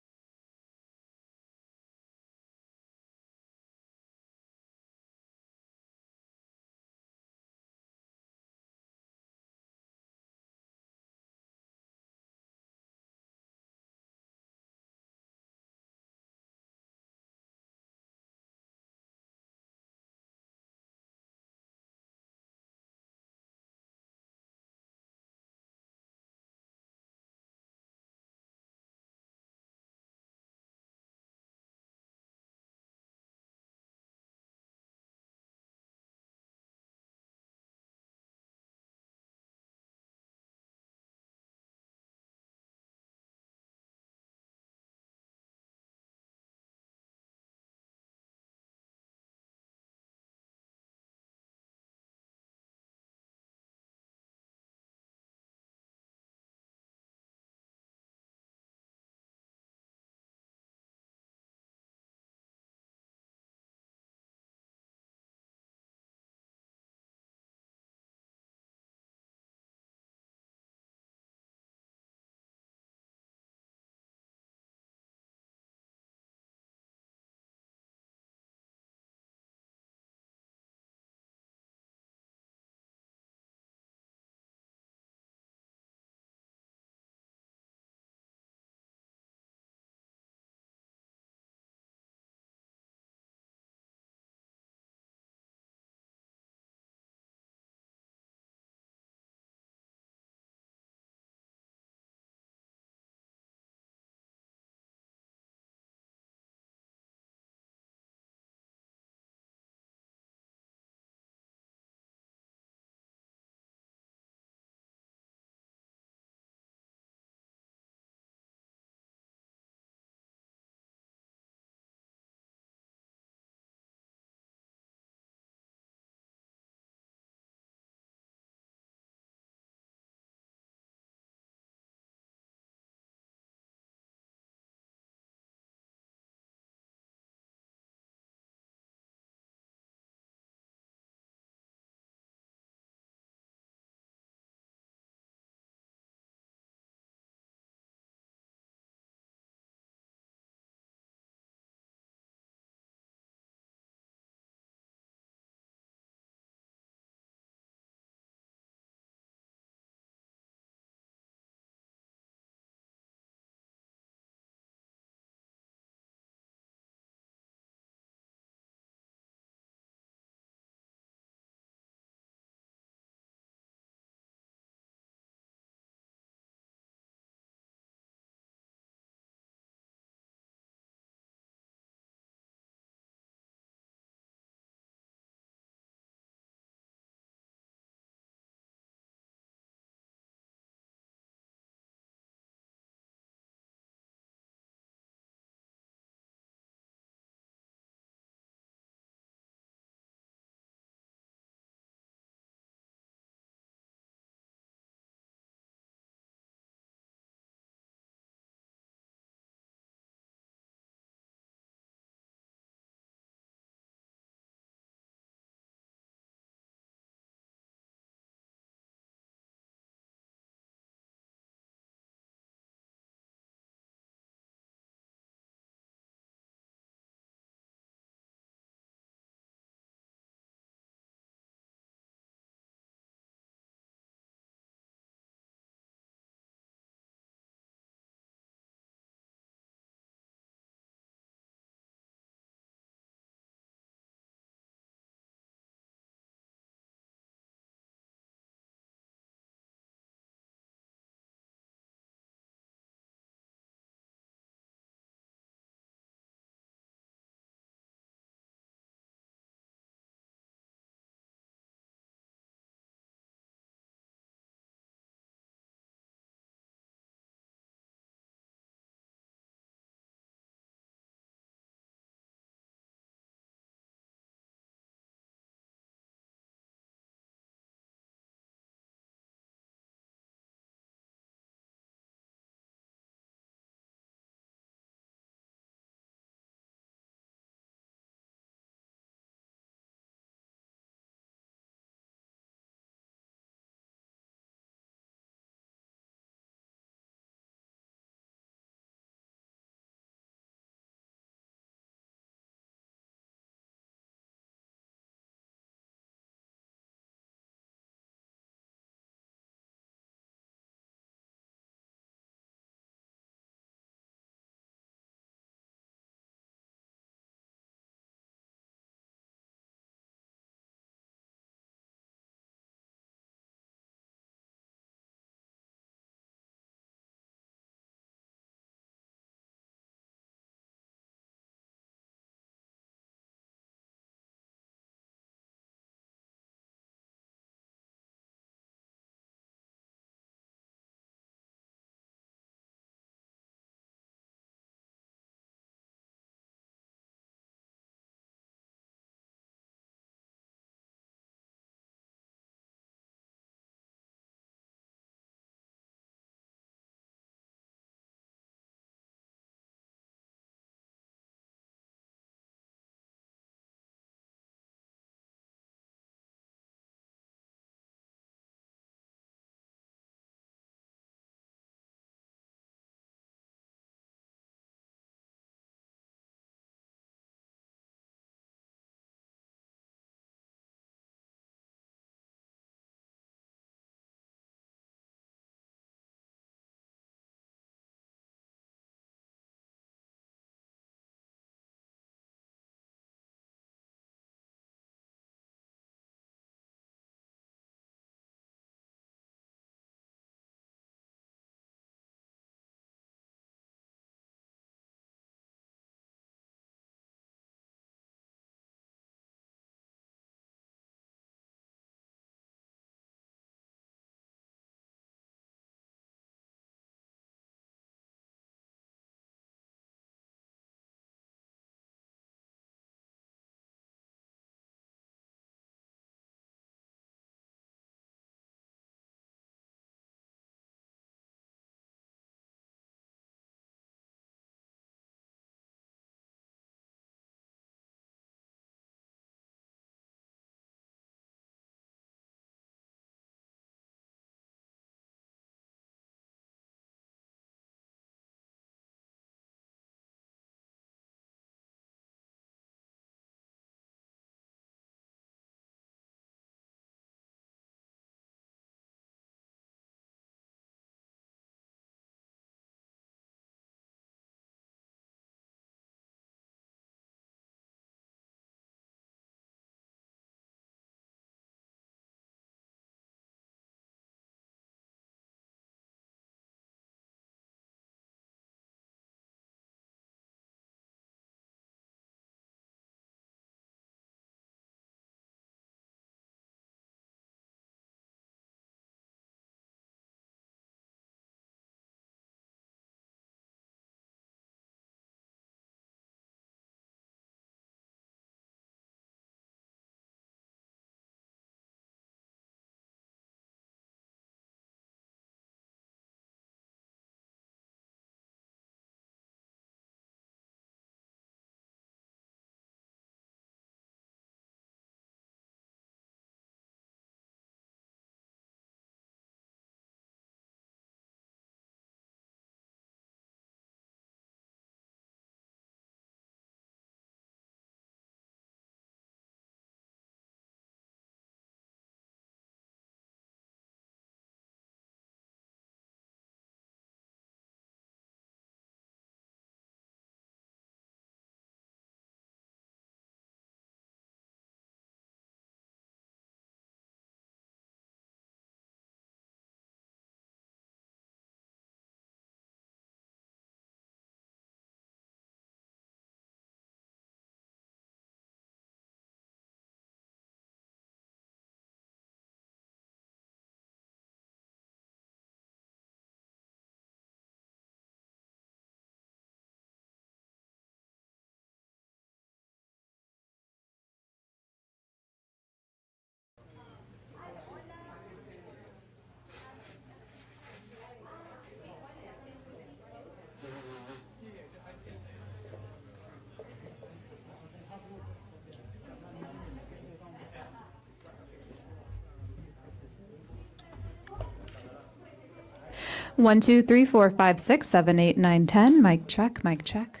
1, 2, 3, 4, 5, 6, 7, 8, 9, 10. Mic check, mic check.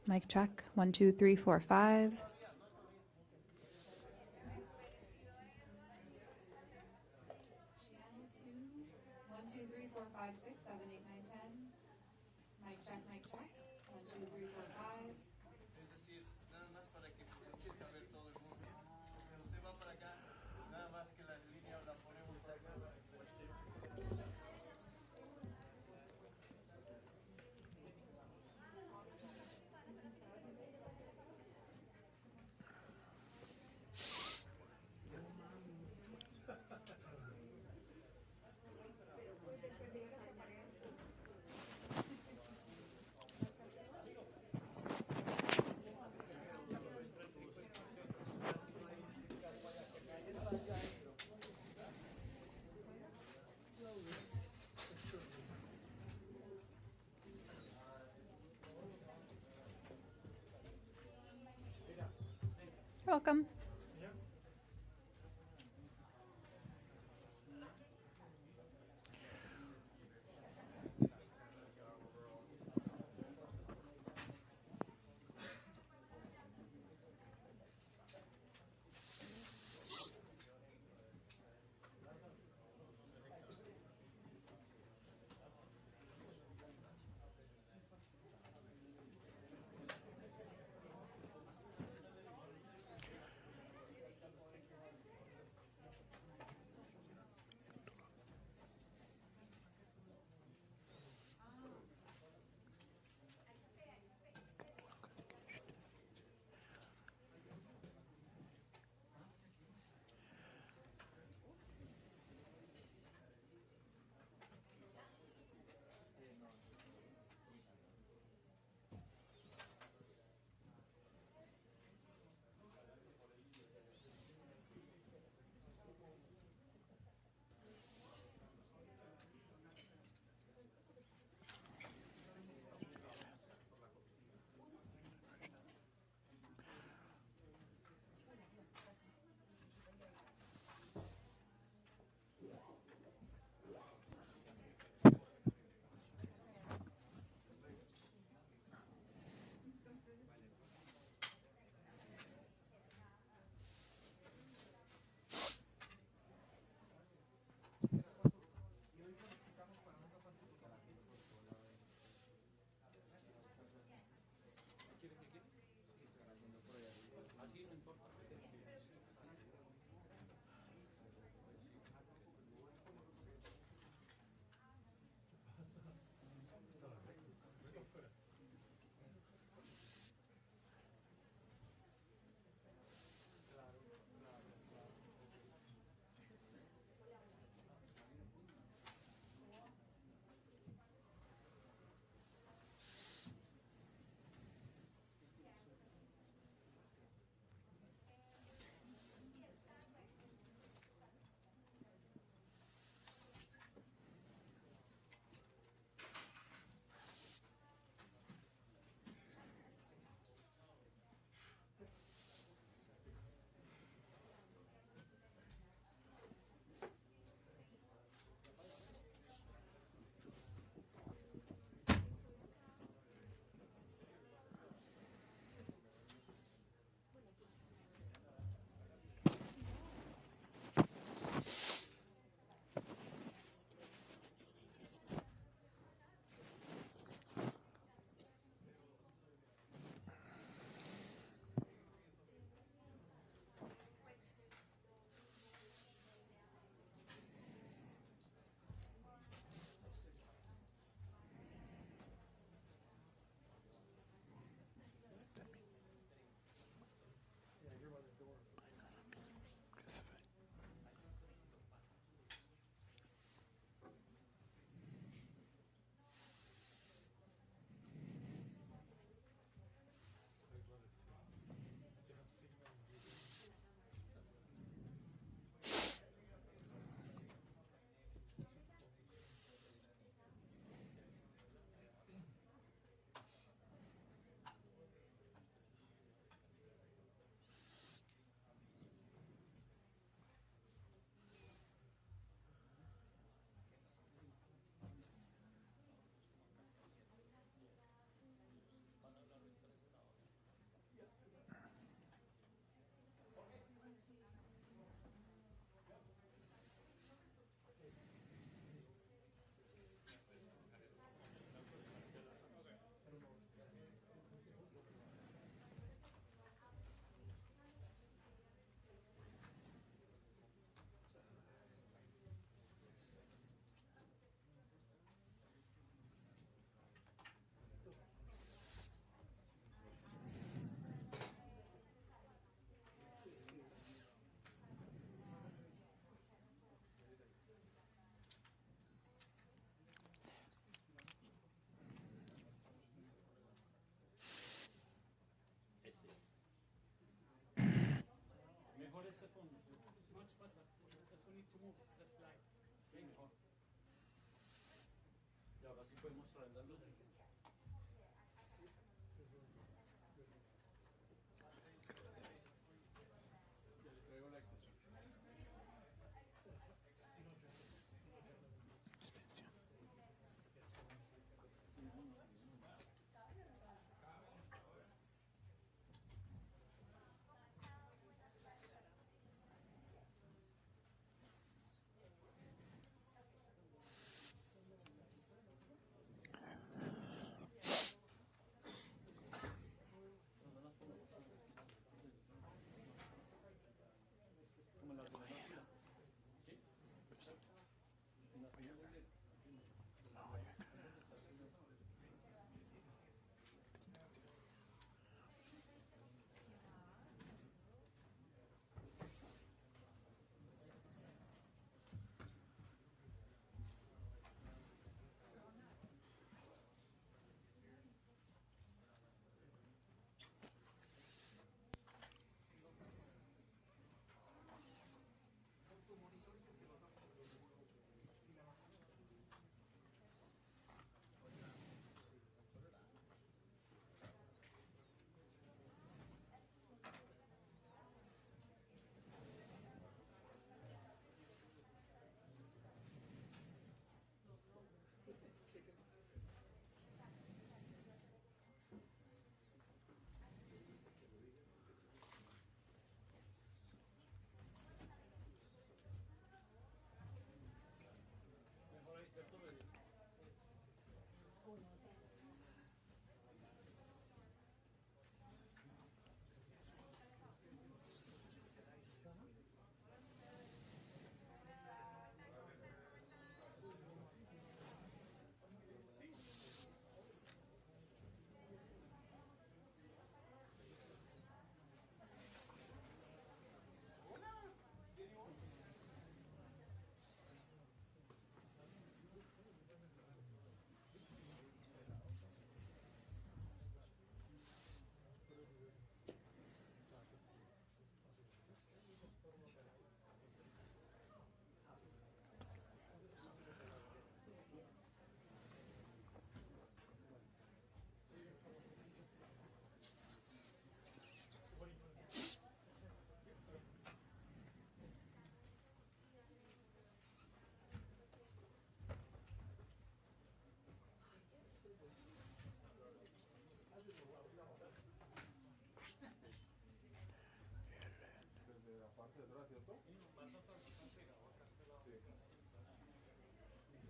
Mic check. 1, 2, 3, 4, 5. You're welcome.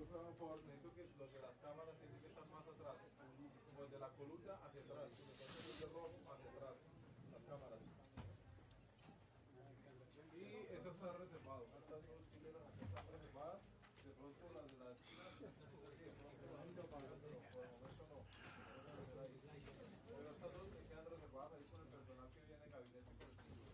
Por favor, necesito que los de las cámaras tienen que estar más atrás, como el de la columna hacia atrás, los de rojo hacia atrás, las cámaras. Y eso está reservado, estas dos fileras aquí están reservadas, de pronto las de las esquinas, pero estas dos se quedan reservadas ahí con el personal que viene de gabinete por el instituto.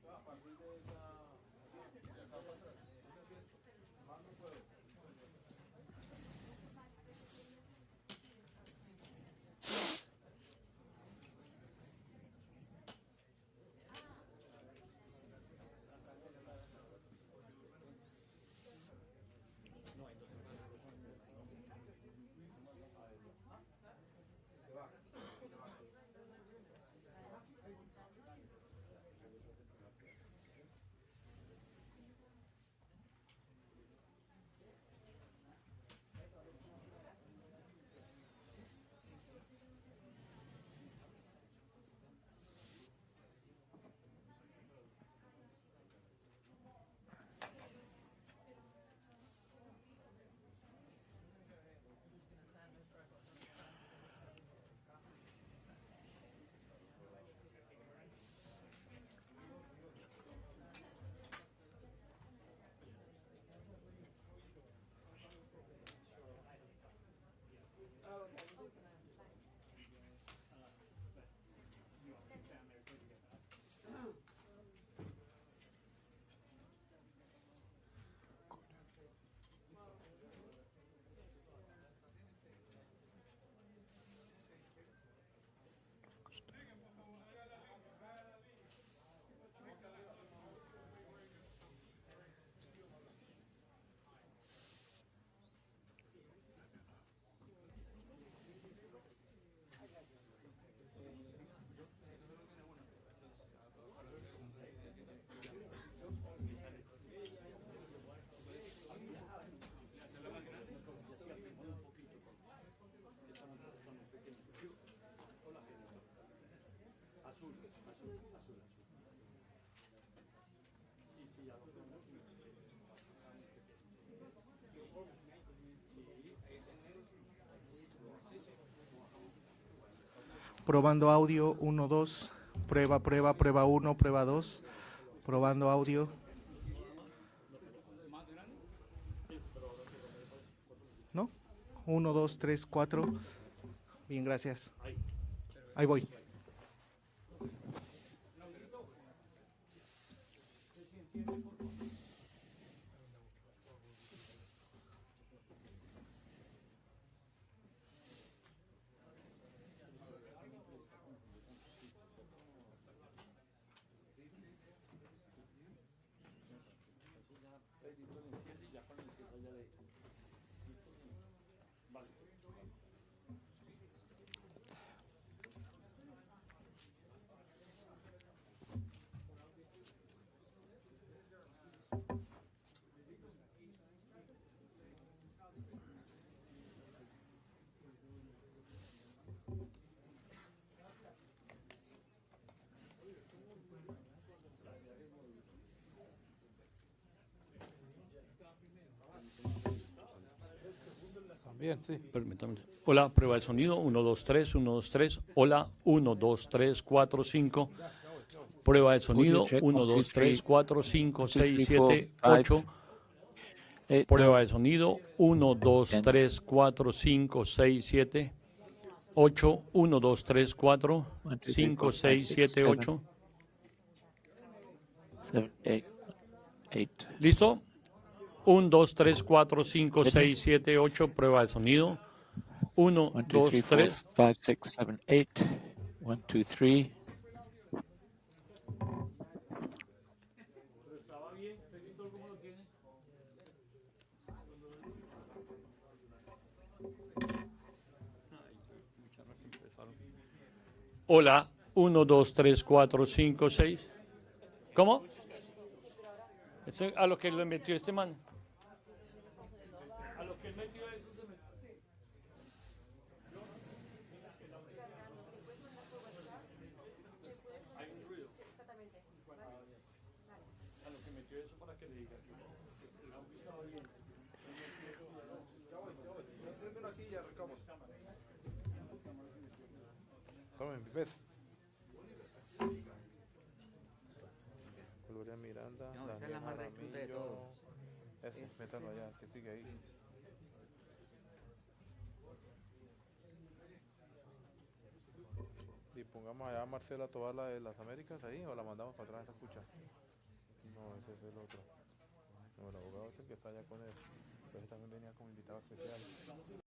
A partir de esa Probando audio, 1, 2. Prueba, prueba, prueba 1, prueba 2. Probando audio. ¿No? 1, 2, 3, 4. Bien, gracias. Ahí voy. También, sí. Permítame. Hola, prueba de sonido. 1, 2, 3, 1, 2, 3. Hola, 1, 2, 3, 4, 5. Prueba de sonido. 1, 2, 3, 4, 5, 6, 7, 8. Prueba de sonido. 1, 2, 3, 4, 5, 6, 7, 8. 1, 2, 3, 4, 5, 6, 7, 8. ¿Listo? 1, 2, 3, 4, 5, 6, 7, 8. Prueba de sonido. 1, 2, 3. 5, 6, 7, 8. 1, 2, 3. Hola, 1, 2, 3, 4, 5, 6. ¿Cómo? A lo que le metió este man. A lo que metió eso se metió. Hay un ruido. Exactamente. A lo que metió eso para que le diga que el audio estaba bien. Aquí y arrancamos. Tomen, ¿ves? Gloria Miranda. No, esa es la más recluta de todos. Eso, métalo allá, que sigue ahí. Y pongamos allá a Marcela Tobar, la de las Américas, ahí, o la mandamos para atrás, esa escucha. No, ese es el otro. No, el abogado es el que está allá con él. Pues también venía como invitado especial.